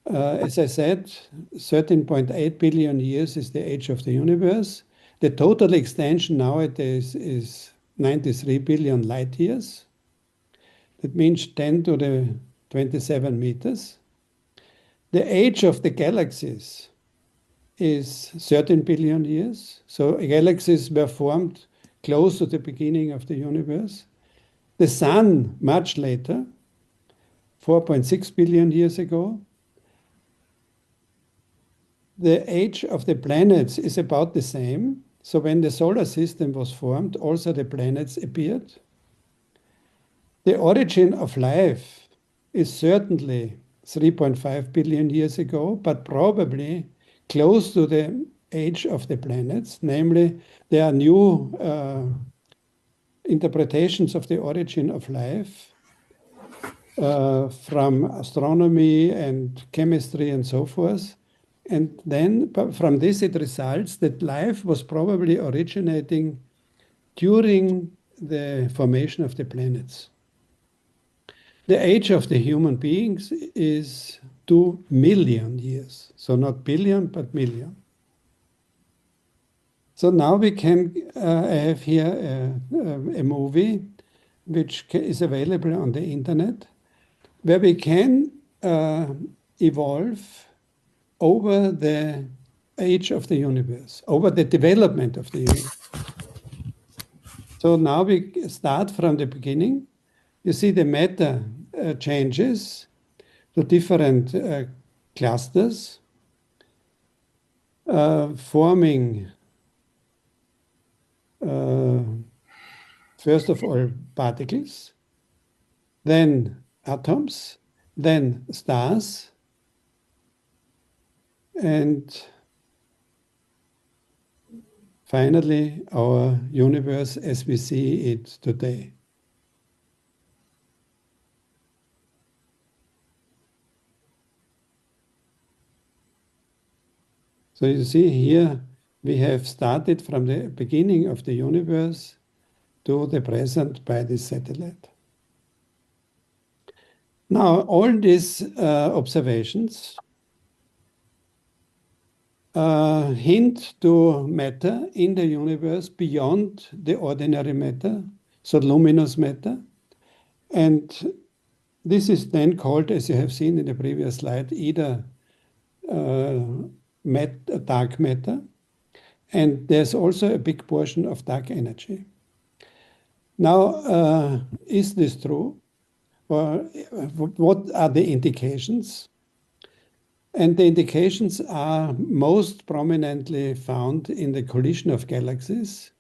As I said, 13.8 billion years is the age of the universe. The total extension nowadays is 93 billion light years. That means 10 to the 27 meters. The age of the galaxies is 13 billion years. So galaxies were formed close to the beginning of the universe. The sun, much later, 4.6 billion years ago. The age of the planets is about the same. So when the solar system was formed, also the planets appeared. The origin of life is certainly 3.5 billion years ago, but probably close to the age of the planets. Namely, there are new interpretations of the origin of life from astronomy and chemistry and so forth. And then from this it results that life was probably originating during the formation of the planets. The age of the human beings is 2 million years. So not billion, but million. So now we can, I have here a movie which is available on the internet, where we can evolve over the age of the universe, over the development of the universe. So now we start from the beginning. You see the matter changes to different clusters, forming, first of all, particles, then atoms, then stars, and finally our universe as we see it today. So you see here, we have started from the beginning of the universe to the present by this satellite. Now, all these observations hint to matter in the universe beyond the ordinary matter, so luminous matter. And this is then called, as you have seen in the previous slide, either dark matter, and there's also a big portion of dark energy. Now, is this true? Or what are the indications? And the indications are most prominently found in the collision of galaxies,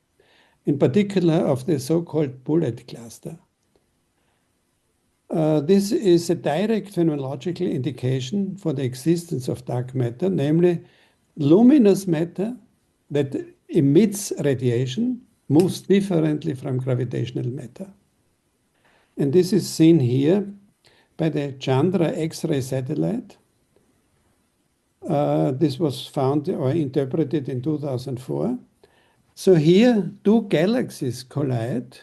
in particular of the so-called bullet cluster. This is a direct phenomenological indication for the existence of dark matter, namely luminous matter that emits radiation moves differently from gravitational matter. And this is seen here by the Chandra X-ray satellite. This was found or interpreted in 2004. So here, two galaxies collide,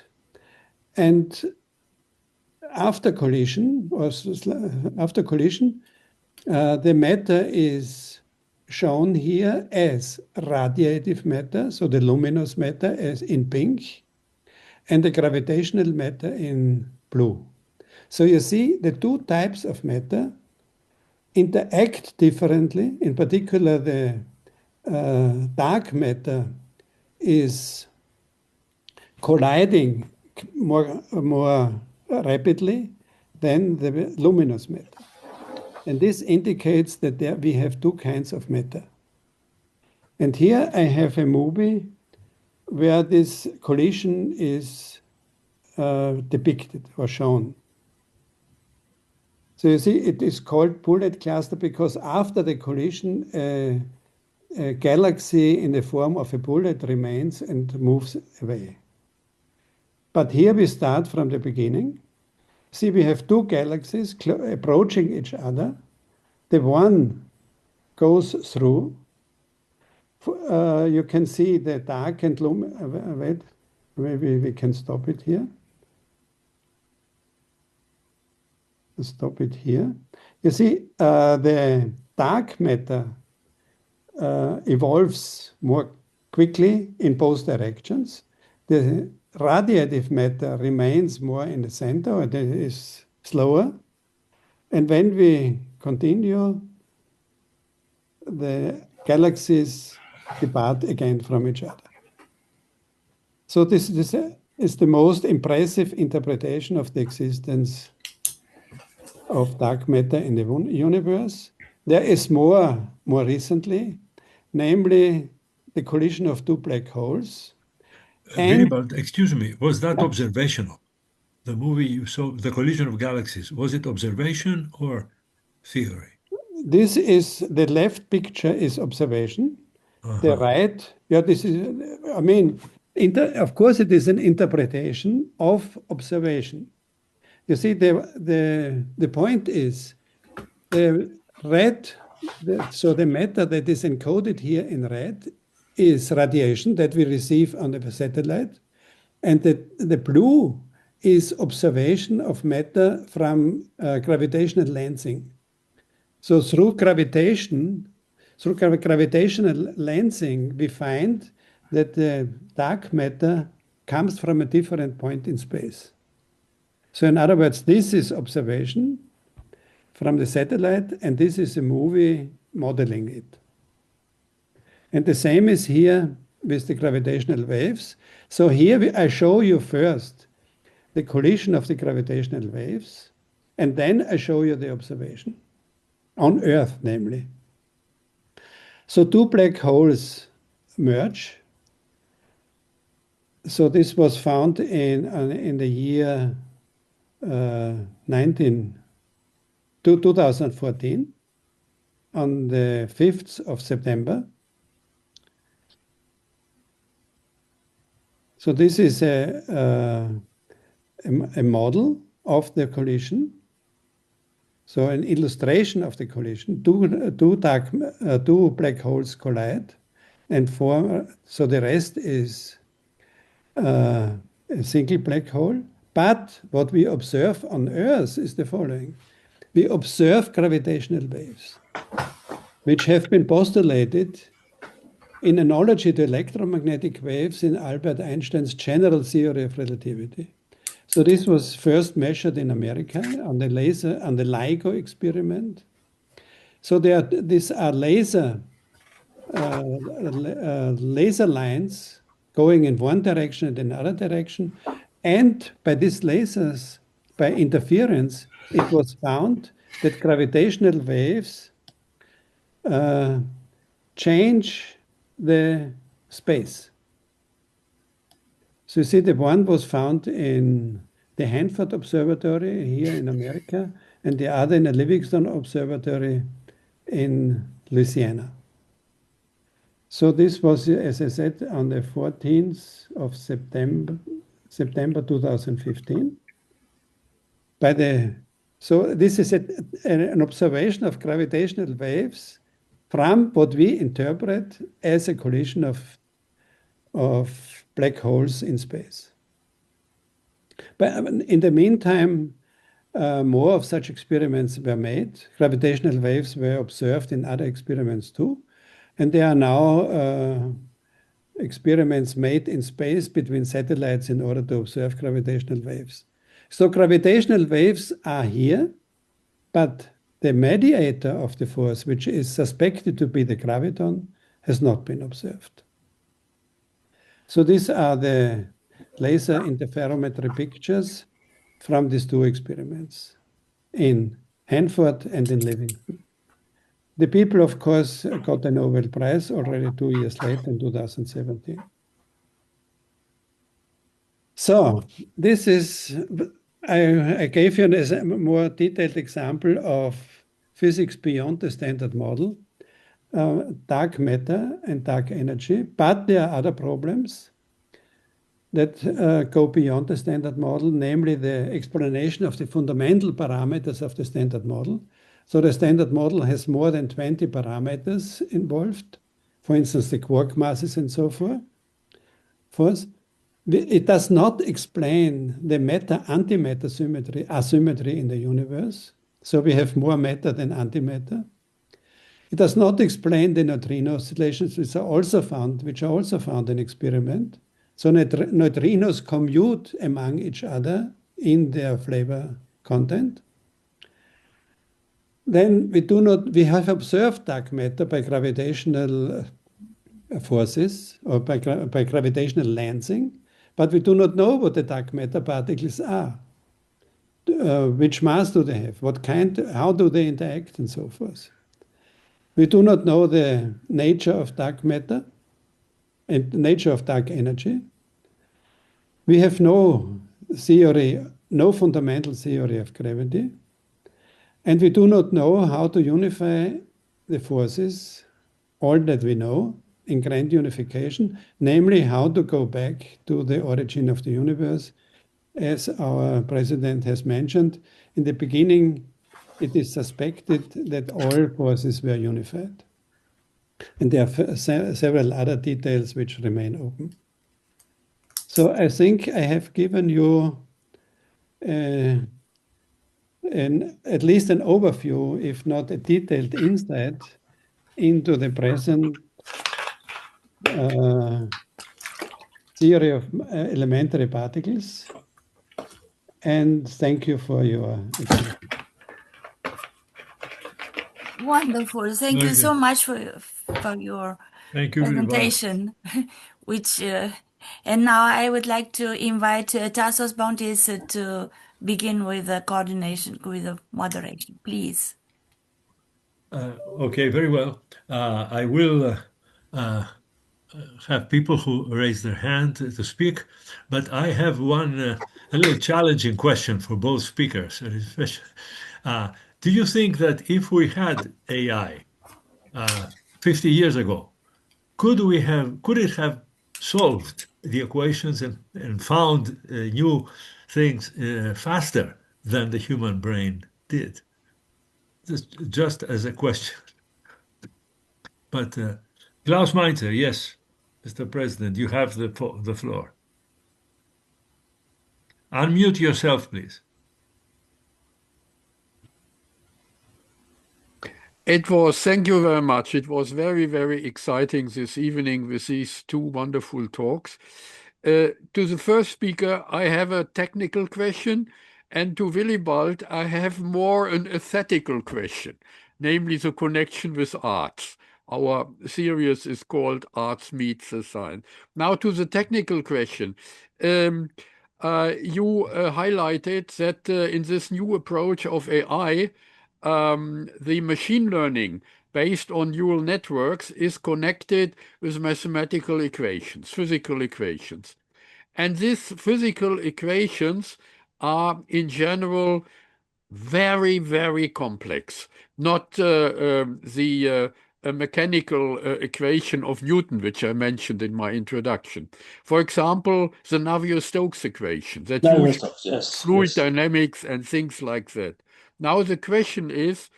and after collision, the matter is shown here as radiative matter, so the luminous matter as in pink, and the gravitational matter in blue. So you see the two types of matter interact differently. In particular, the dark matter is colliding more rapidly than the luminous matter. And this indicates that we have two kinds of matter. And here I have a movie where this collision is depicted or shown. So you see, it is called bullet cluster because after the collision, a galaxy in the form of a bullet remains and moves away. But here we start from the beginning. See, we have two galaxies approaching each other. The one goes through. You can see the dark and luminous. Wait, maybe we can stop it here. Stop it here. You see, the dark matter evolves more quickly in both directions. The radiative matter remains more in the center, or it is slower. And when we continue, the galaxies depart again from each other. So this is the most impressive interpretation of the existence of dark matter in the universe. There is more recently, namely the collision of two black holes. Willibald, excuse me, was that observational? The movie you saw, The Collision of Galaxies, was it observation or theory? This is, the left picture is observation. The right, yeah, this is, I mean, of course it is an interpretation of observation. You see, the point is, the red, so the matter that is encoded here in red is radiation that we receive on the satellite, and the blue is observation of matter from gravitational lensing. So through gravitational lensing, we find that the dark matter comes from a different point in space. So in other words, this is observation from the satellite, and this is a movie modeling it. And the same is here with the gravitational waves. So here I show you first the collision of the gravitational waves, and then I show you the observation on Earth, namely. So two black holes merge. So this was found in the year 2014 on the 5th of September. So this is a model of the collision. So an illustration of the collision. Two black holes collide and form. So the rest is a single black hole. But what we observe on Earth is the following. We observe gravitational waves, which have been postulated in analogy to electromagnetic waves in Albert Einstein's general theory of relativity. So this was first measured in America on the LIGO experiment. So these are laser lines going in one direction and another direction. And by these lasers, by interference, it was found that gravitational waves change the space. So you see, the one was found in the Hanford Observatory here in America, and the other in the Livingston Observatory in Louisiana. So this was, as I said, on the 14th of September 2015. So this is an observation of gravitational waves from what we interpret as a collision of black holes in space. But in the meantime, more of such experiments were made. Gravitational waves were observed in other experiments too. And there are now experiments made in space between satellites in order to observe gravitational waves. So gravitational waves are here, but the mediator of the force, which is suspected to be the graviton, has not been observed. So these are the laser interferometry pictures from these two experiments in Hanford and in Livingston. The people, of course, got the Nobel Prize already 2 years later in 2017. So this is, I gave you a more detailed example of physics beyond the standard model, dark matter and dark energy, but there are other problems that go beyond the standard model, namely the explanation of the fundamental parameters of the standard model. So the standard model has more than 20 parameters involved, for instance, the quark masses and so forth. It does not explain the matter-antimatter asymmetry in the universe. So we have more matter than antimatter. It does not explain the neutrino oscillations, which are also found in experiment. So neutrinos commute among each other in their flavor content. Then we have observed dark matter by gravitational forces or by gravitational lensing, but we do not know what the dark matter particles are. Which mass do they have? How do they interact and so forth? We do not know the nature of dark matter and the nature of dark energy. We have no fundamental theory of gravity. And we do not know how to unify the forces, all that we know, in grand unification, namely how to go back to the origin of the universe. As our president has mentioned, in the beginning, it is suspected that all forces were unified. And there are several other details which remain open. So I think I have given you at least an overview, if not a detailed insight, into the present theory of elementary particles. And thank you for your attention. Wonderful. Thank you so much for your presentation. And now I would like to invite Tassos Bountis to begin with the coordination, with the moderation, please. Okay, very well. I will have people who raise their hand to speak, but I have a little challenging question for both speakers. Do you think that if we had AI 50 years ago, could it have solved the equations and found new things faster than the human brain did? Just as a question. But Klaus Meinzer, yes, Mr. President, you have the floor. Unmute yourself, please. Thank you very much. It was very, very exciting this evening with these two wonderful talks. To the first speaker, I have a technical question, and to Willibald, I have more an aesthetical question. namely the connection with arts. Our series is called Arts Meets the Science. Now to the technical question. You highlighted that in this new approach of AI, the machine learning based on neural networks is connected with mathematical equations, physical equations. And these physical equations are in general very, very complex, not the mechanical equation of Newton, which I mentioned in my introduction. For example, the Navier-Stokes equation, that uses fluid dynamics and things like that. Now the question is,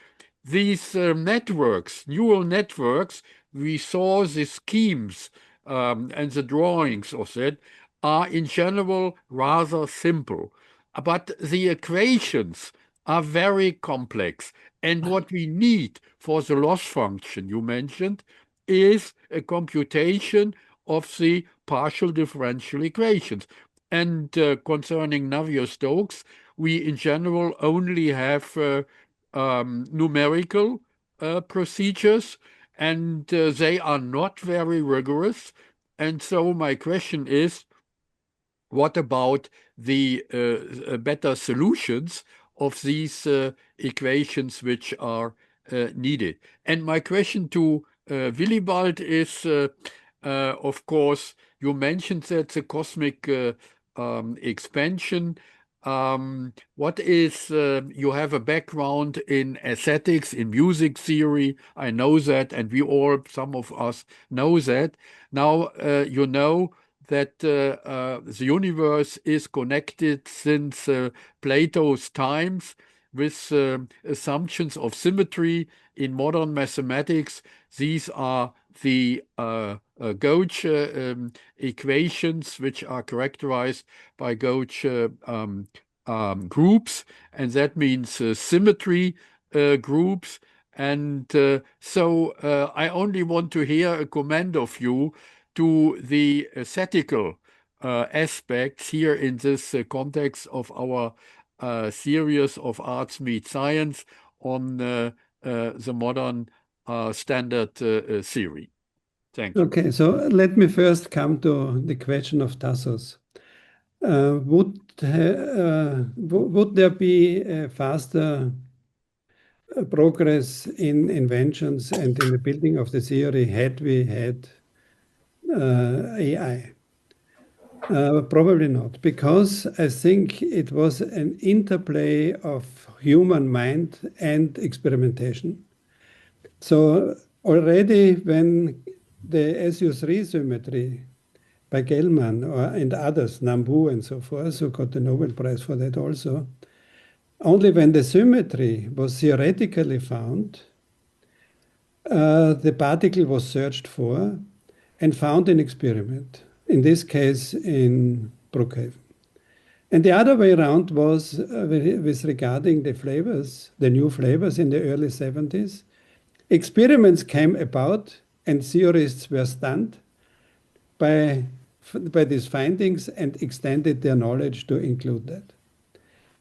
these networks, neural networks, we saw the schemes and the drawings of that are in general rather simple. But the equations are very complex. And what we need for the loss function you mentioned is a computation of the partial differential equations. And concerning Navier-Stokes, we in general only have numerical procedures, and they are not very rigorous. And so my question is, what about the better solutions of these equations which are needed? And my question to Willibald is, of course, you mentioned that the cosmic expansion. What is, you have a background in aesthetics, in music theory, I know that, and we all, some of us know that. Now, you know that the universe is connected since Plato's times with assumptions of symmetry in modern mathematics. These are the gauge equations, which are characterized by gauge groups, and that means symmetry groups. And so I only want to hear a comment of you to the aesthetical aspects here in this context of our series of Arts Meet Science on the modern standard theory. Thank you. Okay, so let me first come to the question of Tassos. Would there be a faster progress in inventions and in the building of the theory had we had AI? Probably not, because I think it was an interplay of human mind and experimentation. So already when the SU3 symmetry by Gell-Mann and others, Nambu and so forth, who got the Nobel Prize for that also, only when the symmetry was theoretically found, the particle was searched for and found in experiment, in this case in Brookhaven. And the other way around was with regarding the flavors, the new flavors in the early 70s. Experiments came about and theorists were stunned by these findings and extended their knowledge to include that.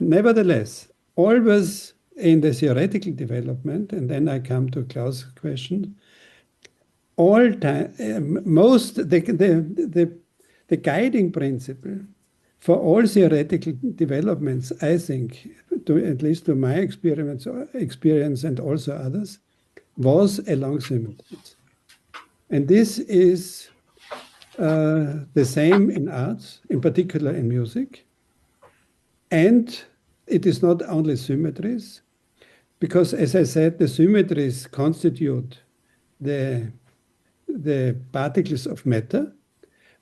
Nevertheless, always in the theoretical development, and then I come to Klaus' question, the guiding principle for all theoretical developments, I think, at least to my experience and also others, was along symmetries. And this is the same in arts, in particular in music. And it is not only symmetries, because as I said, the symmetries constitute the particles of matter,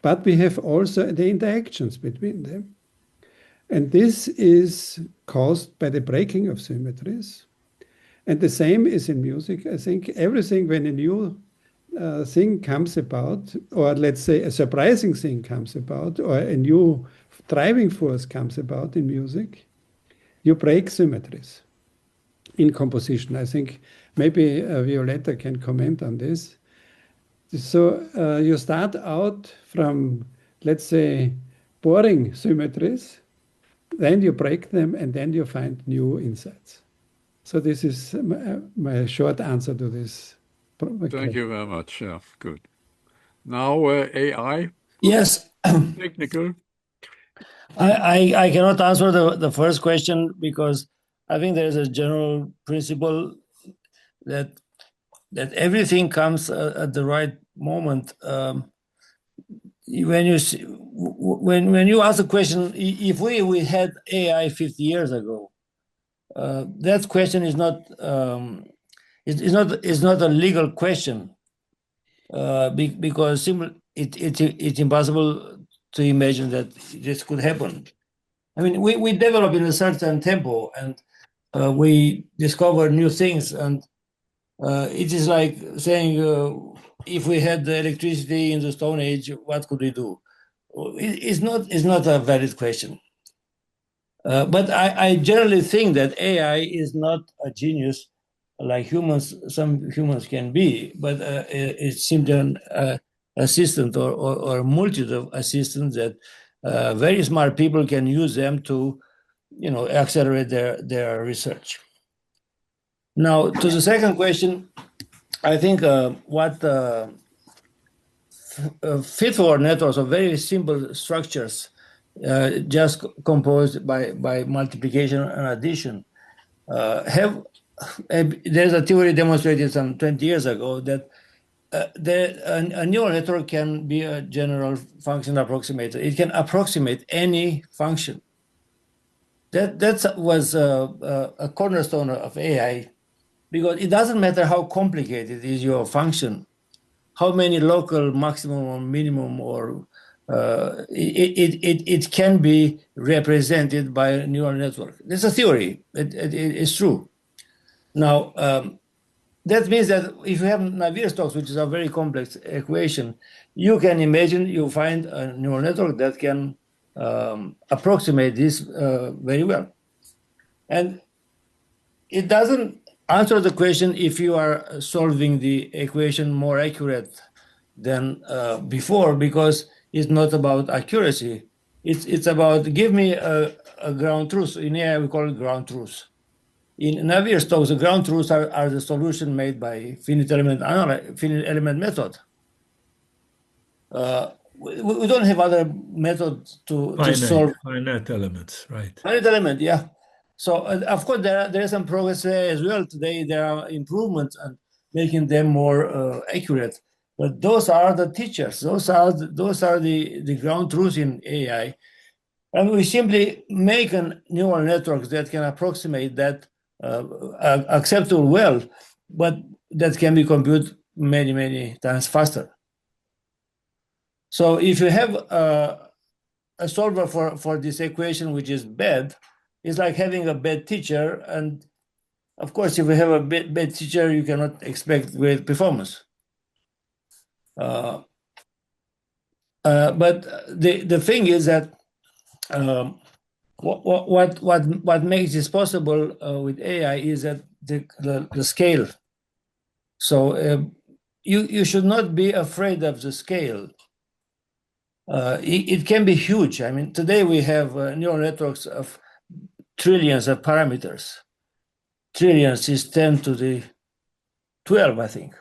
but we have also the interactions between them. And this is caused by the breaking of symmetries. And the same is in music. I think everything when a new thing comes about, or let's say a surprising thing comes about, or a new driving force comes about in music, you break symmetries in composition. I think maybe Violeta can comment on this. So you start out from, let's say, boring symmetries, then you break them, and then you find new insights. So this is my short answer to this. Thank you very much. Yeah, good. Now AI. Yes. Technical. I cannot answer the first question because I think there is a general principle that everything comes at the right moment. When you ask the question, if we had AI 50 years ago, that question is not is not a legal question because it's impossible to imagine that this could happen. I mean, we develop in a certain tempo and we discover new things, and it is like saying if we had the electricity in the Stone Age, what could we do? It's not a valid question. But I generally think that AI is not a genius like some humans can be, but it's simply an assistant or a multitude of assistants that very smart people can use them to, accelerate their research. Now, to the second question, I think what fit-for networks are very simple structures, just composed by multiplication and addition. There's a theory demonstrated some 20 years ago that a neural network can be a general function approximator. It can approximate any function. That was a cornerstone of AI, because it doesn't matter how complicated is your function, how many local maximum or minimum or it can be represented by a neural network. It's a theory. It's true. Now, that means that if you have Navier-Stokes, which is a very complex equation, you can imagine you find a neural network that can approximate this very well. And it doesn't answer the question if you are solving the equation more accurate than before, because it's not about accuracy. It's about give me a ground truth. In AI, we call it ground truth. In Navier-Stokes, the ground truths are the solution made by finite element method. We don't have other methods to solve finite elements, right? Finite element, yeah. So of course there is some progress there as well. Today there are improvements and making them more accurate. But those are the teachers. Those are the ground truths in AI, and we simply make a neural network that can approximate that acceptable well, but that can be computed many times faster. So if you have a solver for this equation which is bad, it's like having a bad teacher, and of course, if you have a bad teacher, you cannot expect great performance. But the thing is that what makes this possible with AI is that the scale. So you should not be afraid of the scale. It can be huge. I mean, today we have neural networks of trillions of parameters. Trillions is 10 to the 12, I think.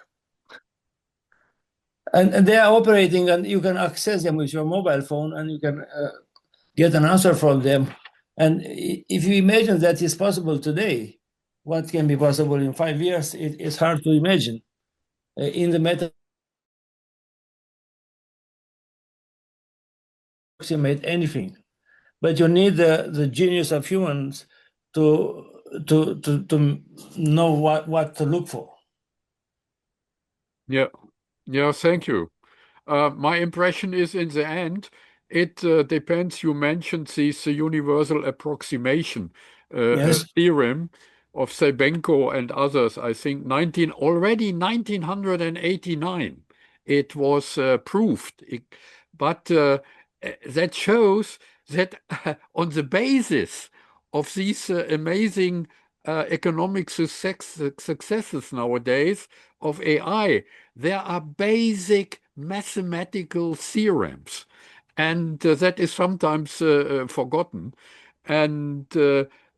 And they are operating, and you can access them with your mobile phone, and you can get an answer from them. And if you imagine that is possible today, what can be possible in 5 years, it's hard to imagine. In the meta, approximate anything, but you need the genius of humans to know what to look for. Yeah, thank you. My impression is in the end, it depends. You mentioned this universal approximation Yes. theorem of Sebenko and others. I think already 1989 it was proved. But that shows that on the basis of these amazing economic successes nowadays of AI, there are basic mathematical theorems, and that is sometimes forgotten. And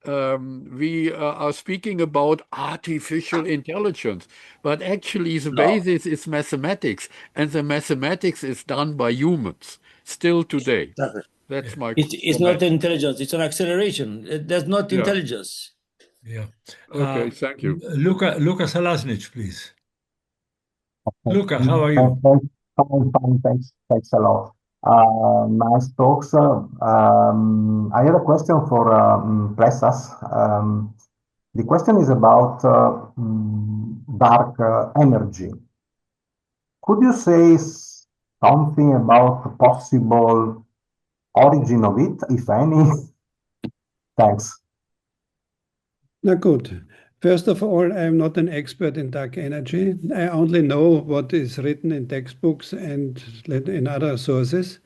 we are speaking about artificial intelligence, but actually the basis is mathematics, and the mathematics is done by humans still today. Exactly. That's my It's comment. not intelligence, it's an acceleration. There's not Yeah. intelligence. Yeah. Okay, thank you. Luka Salasnic, please. Luka, how are you? Fine, thanks a lot. Nice talks. I have a question for Plessas. The question is about dark energy. Could you say something about the possible origin of it, if any? Thanks. Na good. First of all, I am not an expert in dark energy. I only know what is written in textbooks and in other sources.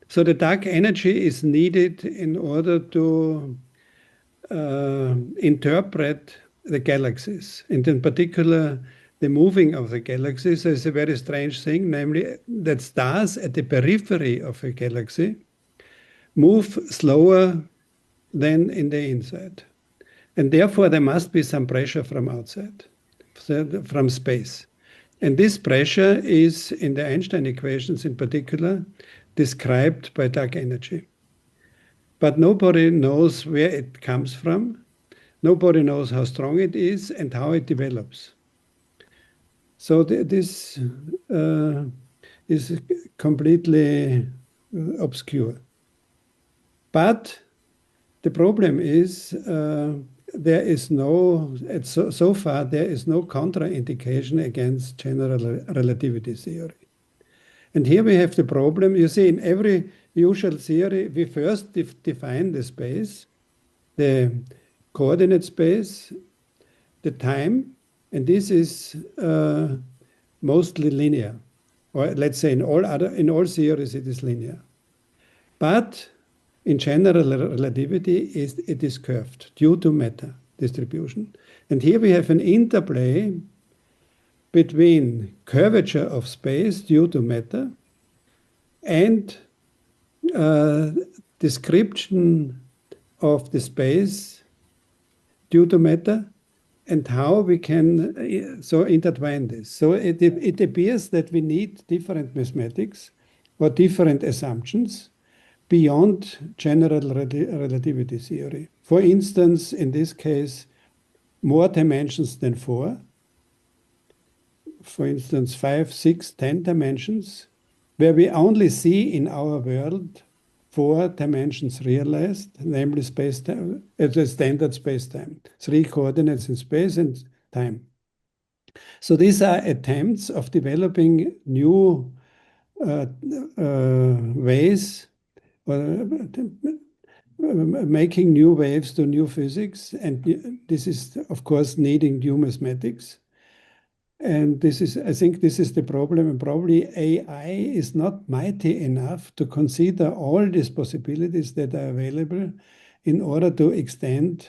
So the dark energy is needed in order to interpret the galaxies, and in particular, the moving of the galaxies is a very strange thing, namely that stars at the periphery of a galaxy move slower than in the inside. And therefore, there must be some pressure from outside, from space. And this pressure is, in the Einstein equations in particular, described by dark energy. But nobody knows where it comes from. Nobody knows how strong it is and how it develops. So this is completely obscure. But the problem is there is no, so far, there is no contraindication against general relativity theory. And here we have the problem. You see, in every usual theory, we first define the space, the coordinate space, the time, and this is mostly linear. Or let's say in all theories it is linear. But in general relativity, it is curved due to matter distribution. And here we have an interplay between curvature of space due to matter and description of the space due to matter, and how we can so intertwine this. So it appears that we need different mathematics or different assumptions beyond general relativity theory. For instance, in this case, more dimensions than 4. For instance, 5, 6, 10 dimensions, where we only see in our world 4 dimensions realized, namely space-time, the standard space-time, 3 coordinates in space and time. So these are attempts of developing new ways, making new waves to new physics, and this is, of course, needing new mathematics. And this is, I think this is the problem, and probably AI is not mighty enough to consider all these possibilities that are available in order to extend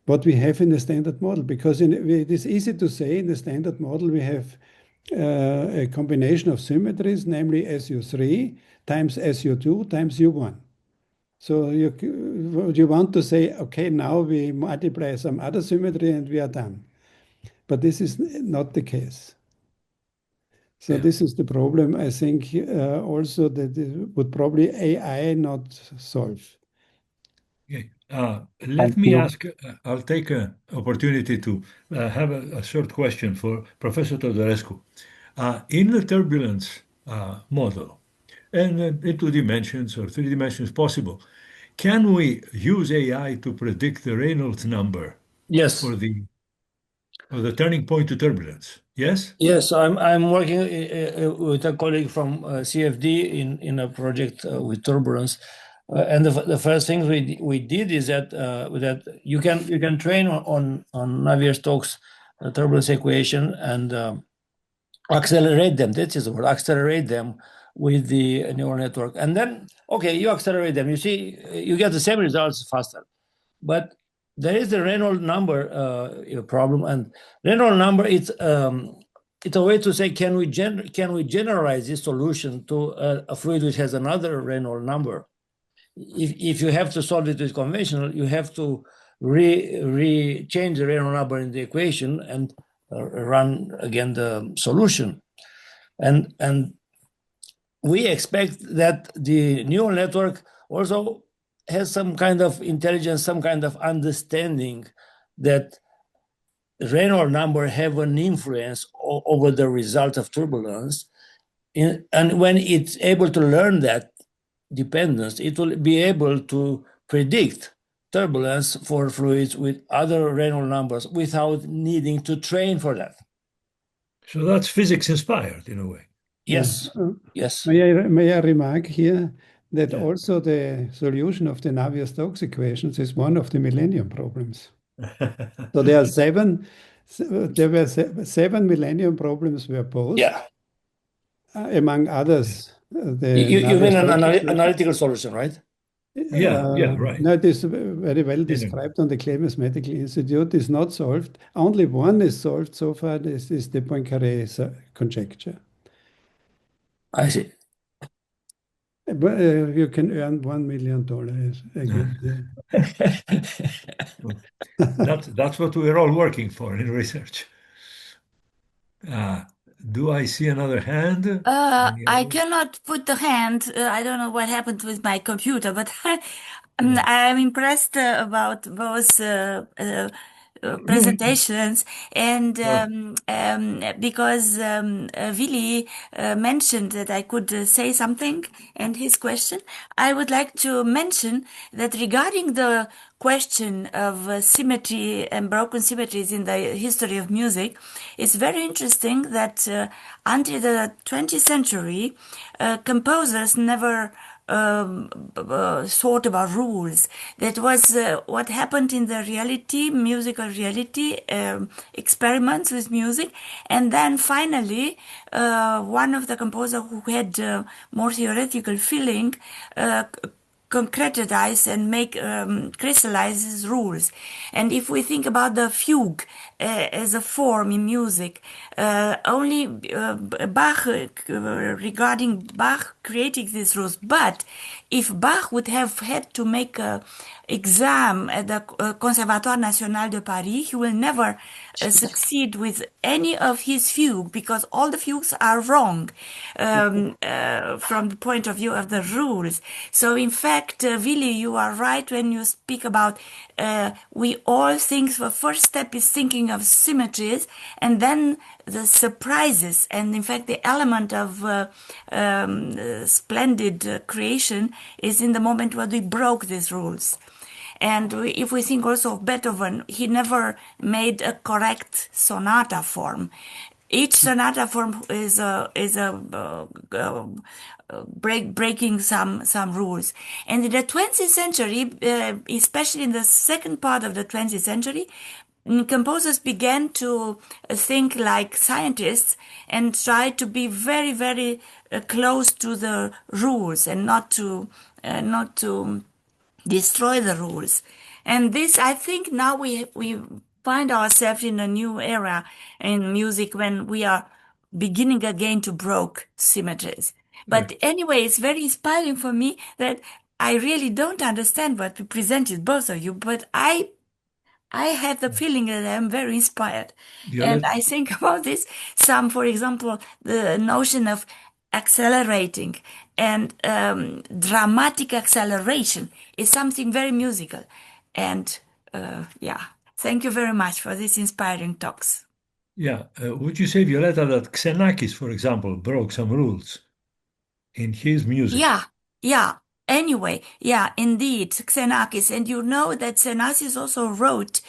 what we have in the standard model. Because it is easy to say in the standard model we have a combination of symmetries, namely SU3 times SU2 times U1. So you want to say, okay, now we multiply some other symmetry and we are done. But this is not the case. So this is the problem, I think, also that would probably AI not solve. Okay. Let me ask, I'll take an opportunity to have a short question for Professor Teodorescu. In the turbulence model, and in 2 dimensions or 3 dimensions possible, can we use AI to predict the Reynolds number? Yes. For the turning point to turbulence? Yes? Yes, I'm working with a colleague from CFD in a project with turbulence. And the first thing we did is that you can train on Navier-Stokes turbulence equation and accelerate them. That is the word, accelerate them with the neural network. And then, okay, you accelerate them. You see, you get the same results faster. But there is the Reynolds number problem, and Reynolds number it's a way to say can we generalize this solution to a fluid which has another Reynolds number. If you have to solve it with conventional, you have to change the Reynolds number in the equation and run again the solution. And we expect that the neural network also has some kind of intelligence, some kind of understanding that Reynolds number have an influence over the result of turbulence. And when it's able to learn that dependence, it will be able to predict turbulence for fluids with other Reynolds numbers without needing to train for that. So that's physics inspired in a way. Yes, yes. May I remark here that also the solution of the Navier-Stokes equations is one of the millennium problems. So there were seven millennium problems were posed. Yeah. Among others, you mean an analytical solution, right? Yeah, right. No, it is very well described on the Clemens Medical Institute. It's not solved. Only one is solved so far. This is the Poincaré conjecture. I see. But you can earn $1 million again. That's what we're all working for in research. Do I see another hand? I cannot put the hand. I don't know what happened with my computer, but I'm impressed about those presentations, and because Willy mentioned that I could say something and his question, I would like to mention that regarding the question of symmetry and broken symmetries in the history of music, it's very interesting that until the 20th century, composers never thought about rules. That was what happened in the reality, musical reality, experiments with music. And then finally, one of the composers who had more theoretical feeling concretize and make crystallize his rules. And if we think about the fugue as a form in music, only Bach, regarding Bach creating these rules. But if Bach would have had to make a exam at the Conservatoire National de Paris, he will never succeed with any of his fugue, because all the fugues are wrong from the point of view of the rules. So in fact, Willy, you are right when you speak about we all think the first step is thinking of symmetries, and then the surprises, and in fact the element of splendid creation is in the moment where we broke these rules. And if we think also of Beethoven, he never made a correct sonata form. Each sonata form is breaking some rules. And in the 20th century, especially in the second part of the 20th century, composers began to think like scientists and try to be very, very close to the rules and not to destroy the rules. And this, I think now we find ourselves in a new era in music when we are beginning again to break symmetries. But anyway, it's very inspiring for me that I really don't understand what we presented, both of you, but I have the feeling that I'm very inspired. And I think about this, for example, the notion of accelerating and dramatic acceleration is something very musical. And thank you very much for these inspiring talks. Yeah. Would you say, Violeta, that Xenakis, for example, broke some rules in his music? Yeah. Anyway, indeed, Xenakis. And you know that Xenakis also wrote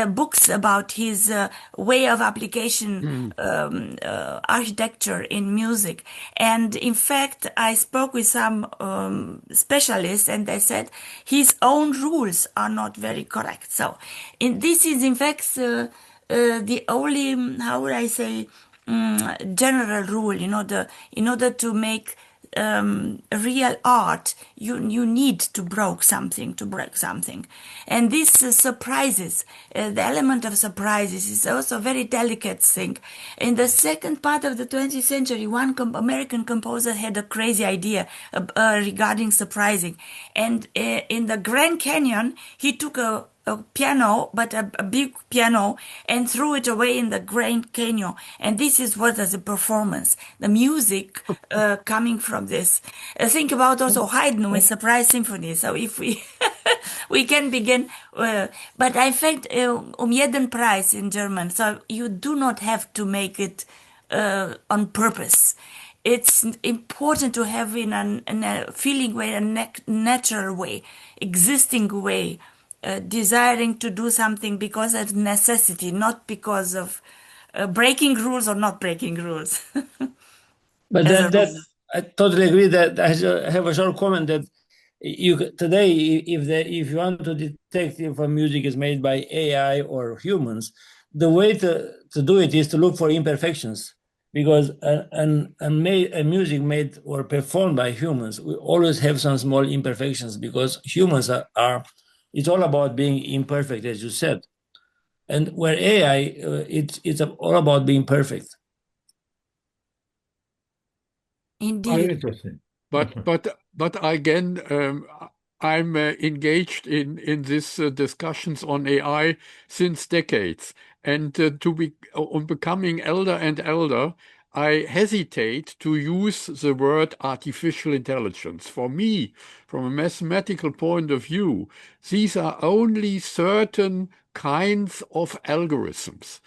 books about his way of application architecture in music. And in fact, I spoke with some specialists, and they said his own rules are not very correct. So this is, in fact, the only, how would I say, general rule, in order to make real art, you need to break something. And this surprises, the element of surprises is also a very delicate thing. In the second part of the 20th century, one American composer had a crazy idea regarding surprising. And in the Grand Canyon, he took a piano, but a big piano, and threw it away in the Grand Canyon. And this is what is a performance, the music coming from this. Think about also Haydn with Surprise Symphony. So if we we can begin, but I think jeden Preis in German. So you do not have to make it on purpose. It's important to have in a feeling way, a natural way, existing way, desiring to do something because of necessity, not because of breaking rules or not breaking rules. But that I totally agree. That I have a short comment that today, if you want to detect if a music is made by AI or humans, the way to do it is to look for imperfections. Because a music made or performed by humans, we always have some small imperfections because humans are it's all about being imperfect, as you said. And where AI, it's all about being perfect. Indeed. Very interesting. But again, I'm engaged in these discussions on AI since decades, and on becoming elder and elder, I hesitate to use the word artificial intelligence. For me, from a mathematical point of view, these are only certain kinds of algorithms,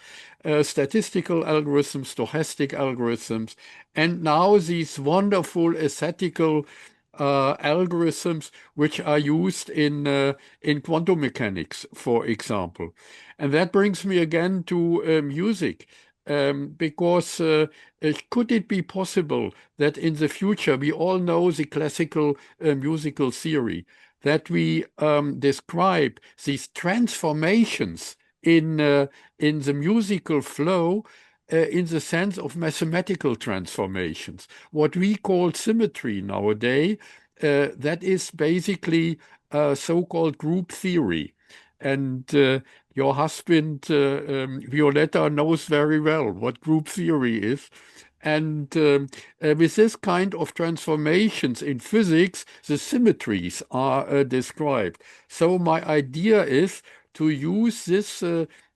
statistical algorithms, stochastic algorithms, and now these wonderful aesthetical algorithms which are used in quantum mechanics, for example. And that brings me again to music. Because could it be possible that in the future, we all know the classical musical theory, that we describe these transformations in the musical flow in the sense of mathematical transformations, what we call symmetry nowadays, that is basically so-called group theory. And your husband, Violeta, knows very well what group theory is. And with this kind of transformations in physics, the symmetries are described. So my idea is to use this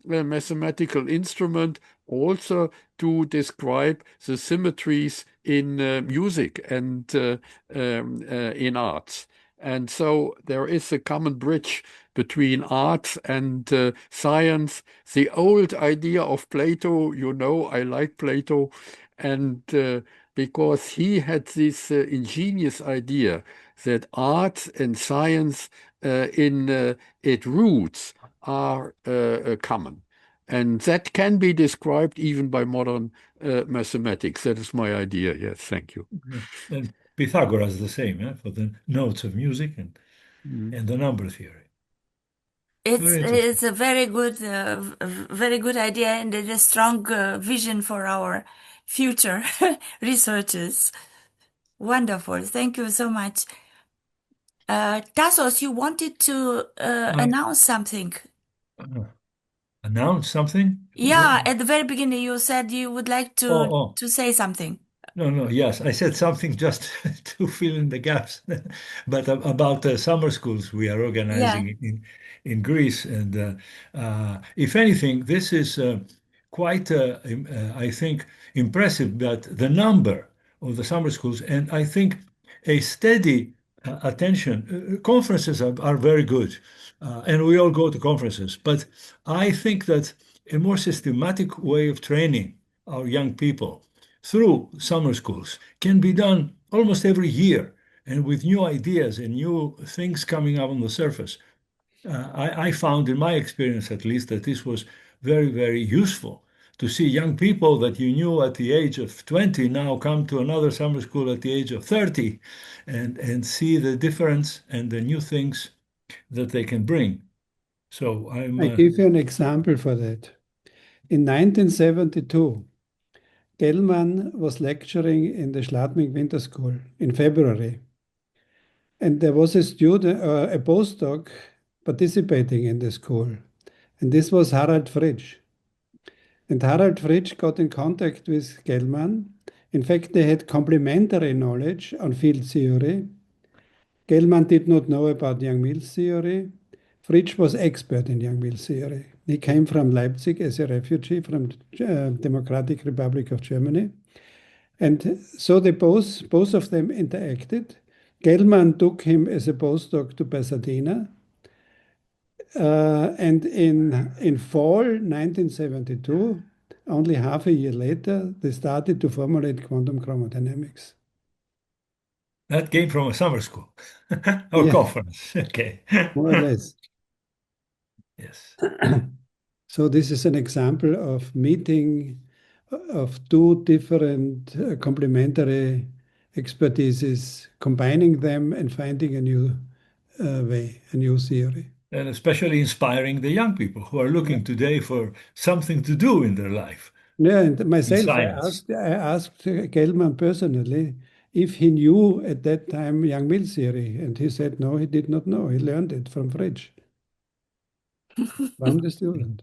mathematical instrument also to describe the symmetries in music and in arts. And so there is a common bridge between arts and science. The old idea of Plato, I like Plato, and because he had this ingenious idea that art and science in its roots are common. And that can be described even by modern mathematics. That is my idea. Yes, thank you. And Pythagoras the same, for the notes of music and the number theory. It's a very good idea, and it is a strong vision for our future researchers. Wonderful. Thank you so much. Tassos, you wanted to announce something. Announce something? Yeah, at the very beginning you said you would like to say something. No, yes, I said something just to fill in the gaps, but about summer schools we are organizing in Greece. And if anything, this is quite, I think, impressive that the number of the summer schools, and I think a steady attention. Conferences are very good, and we all go to conferences, but I think that a more systematic way of training our young people through summer schools can be done almost every year, and with new ideas and new things coming up on the surface. I found in my experience at least that this was very, very useful to see young people that you knew at the age of 20 now come to another summer school at the age of 30 and see the difference and the new things that they can bring. So I give you an example for that. In 1972, Gellmann was lecturing in the Schladming Winter School in February. And there was a student, a postdoc participating in the school. And this was Harald Fritsch. And Harald Fritsch got in contact with Gellmann. In fact, they had complementary knowledge on field theory. Gellmann did not know about Young-Mills theory. Fritsch was expert in young will theory. He came from Leipzig as a refugee from the Democratic Republic of Germany. And so they both of them interacted. Gell-Mann took him as a postdoc to Pasadena. And in fall 1972, only half a year later, they started to formulate quantum chromodynamics. That came from a summer school or Yeah. conference. Okay. More or less. Yes. So this is an example of meeting of two different complementary expertises, combining them and finding a new way, a new theory. And especially inspiring the young people who are looking today for something to do in their life. Yeah, and myself, science. I asked Gell-Mann personally if he knew at that time young will theory, and he said no, he did not know. He learned it from Fritsch, from the student.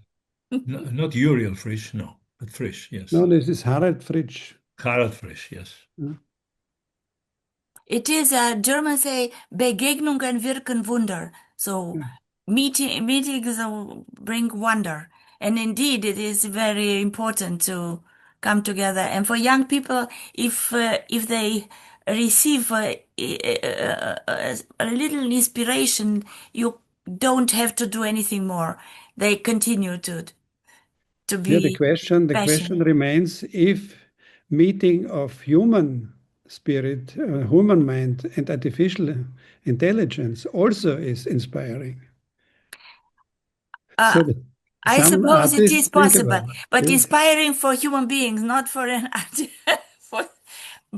No, not Uriel Frisch, no, but Frisch, yes. No, this is Harald Fritsch. Harald Frisch, yes. It is, Germans say, Begegnungen wirken Wunder. So meetings bring wonder. And indeed, it is very important to come together. And for young people, if they receive a little inspiration, you don't have to do anything more. They continue to be Yeah, the question passionate. remains if meeting of human spirit, human mind, and artificial intelligence also is inspiring. So I some suppose it artists is think possible, about it. but Yeah. inspiring for human beings, not for an for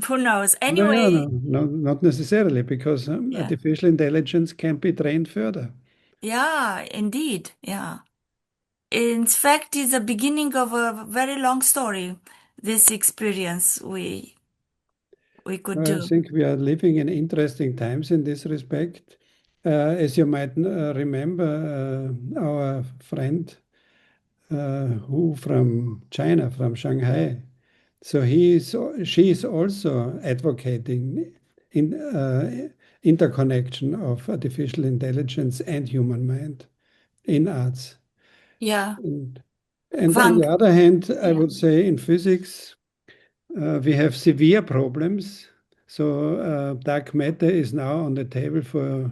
who knows. Anyway, No, not necessarily, because yeah, artificial intelligence can be trained further. yeah, indeed, yeah. In fact, it's the beginning of a very long story. This experience we could I do. think we are living in interesting times in this respect. As you might remember, our friend who from China, from Shanghai. So she is also advocating interconnection of artificial intelligence and human mind in arts. Yeah, And on Wang. the other hand, I Yeah. would say in physics, we have severe problems. So dark matter is now on the table for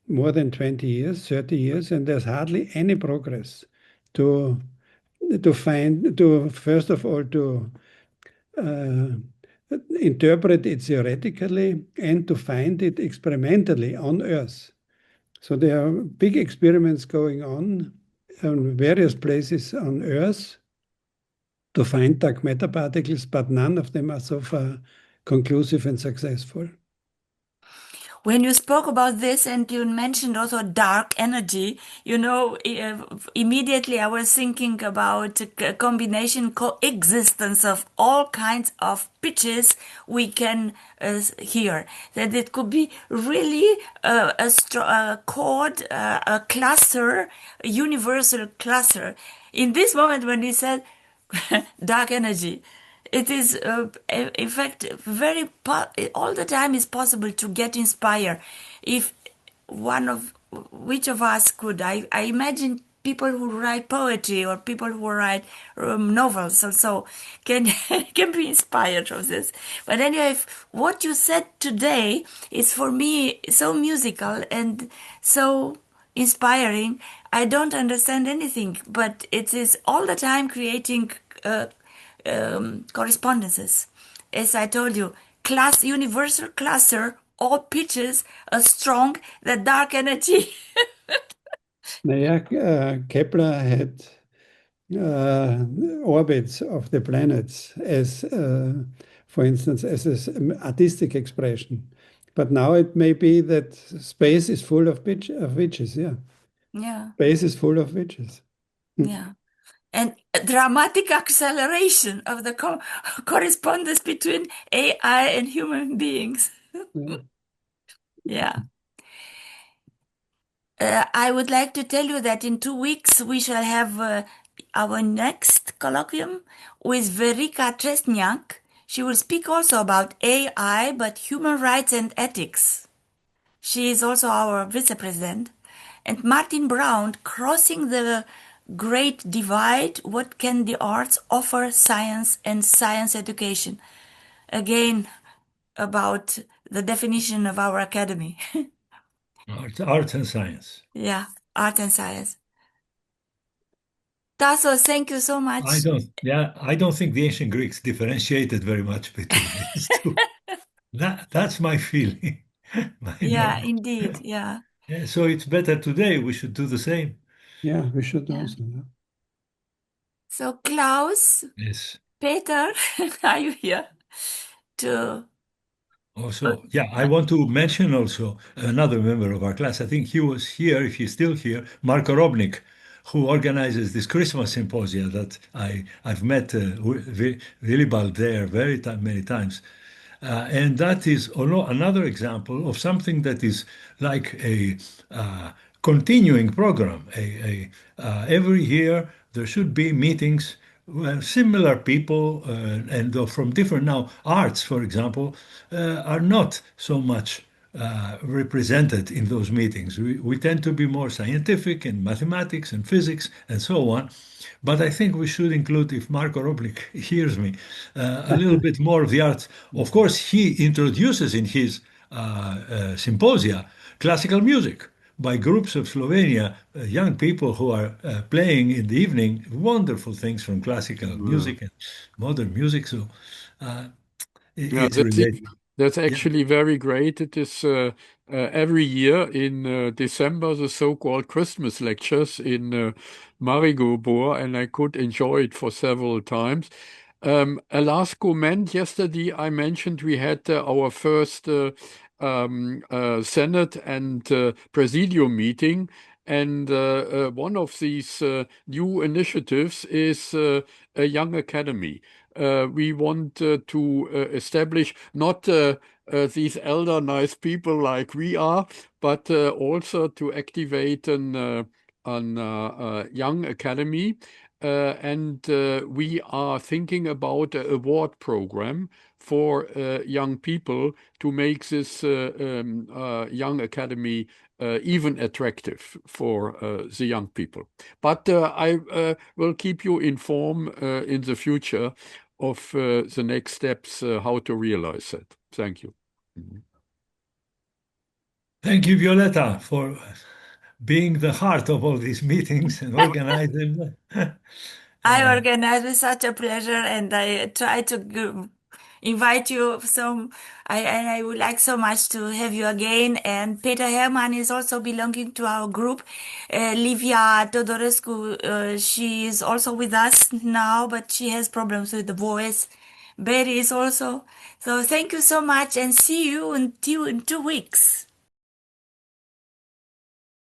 more than 20 years, 30 years, and there's hardly any progress to first of all to interpret it theoretically and to find it experimentally on Earth. So there are big experiments going on various places on Earth to find dark matter particles, but none of them are so far conclusive and successful. When you spoke about this and you mentioned also dark energy, immediately I was thinking about a combination coexistence of all kinds of pitches we can hear. That it could be really a chord, a cluster, a universal cluster. In this moment when you said dark energy, it is, in fact, all the time is possible to get inspired. If which of us could, I imagine people who write poetry or people who write novels also can can be inspired from this. But anyway, what you said today is for me so musical and so inspiring. I don't understand anything, but it is all the time creating correspondences. As I told you, universal cluster, all pitches are strong, the dark energy. Kepler had orbits of the planets as, for instance, as an artistic expression. But now it may be that space is full of witches. Yeah. Yeah. Space is full of witches. Yeah. And a dramatic acceleration of the correspondence between AI and human beings. Yeah. I would like to tell you that in 2 weeks we shall have our next colloquium with Verika Tresniak. She will speak also about AI, but human rights and ethics. She is also our vice president. And Martin Brown, Crossing the Great Divide, What Can the Arts Offer Science and Science Education? Again, about the definition of our academy. Arts and science. Yeah, art and science. Tassos, thank you so much. I don't think the ancient Greeks differentiated very much between these two. That's my feeling. Yeah, indeed. Yeah. So it's better today. We should do the same. Yeah, we should also. Yeah. So Klaus, Yes. Peter, are you here? Also, I want to mention also another member of our class. I think he was here, if he's still here, Marko Robnik, who organizes this Christmas symposia that I've met Willibald there many times. And that is another example of something that is like a continuing program. Every year there should be meetings where similar people and from different now arts, for example, are not so much represented in those meetings. We tend to be more scientific in mathematics and physics and so on. But I think we should include, if Marko Roblik hears me, a little bit more of the arts. Of course, he introduces in his symposia classical music by groups of Slovenia, young people who are playing in the evening wonderful things from classical music and modern music. So it's related. That's actually very great. It is every year in December, the so-called Christmas lectures in Maribor, and I could enjoy it for several times. A last comment. Yesterday, I mentioned we had our first Senate and Presidium meeting, and one of these new initiatives is a young academy. We want to establish not these elder nice people like we are, but also to activate an young academy. And we are thinking about an award program for young people to make this young academy even attractive for the young people. But I will keep you informed in the future of the next steps, how to realize that. Thank you. Thank you, Violeta, for being the heart of all these meetings and organizing them. I organize with such a pleasure, and I try to invite you and I would like so much to have you again. And Peter Herrmann is also belonging to our group. Livia Teodorescu, she is also with us now, but she has problems with the voice. Betty is also. So thank you so much, and see you in 2 weeks.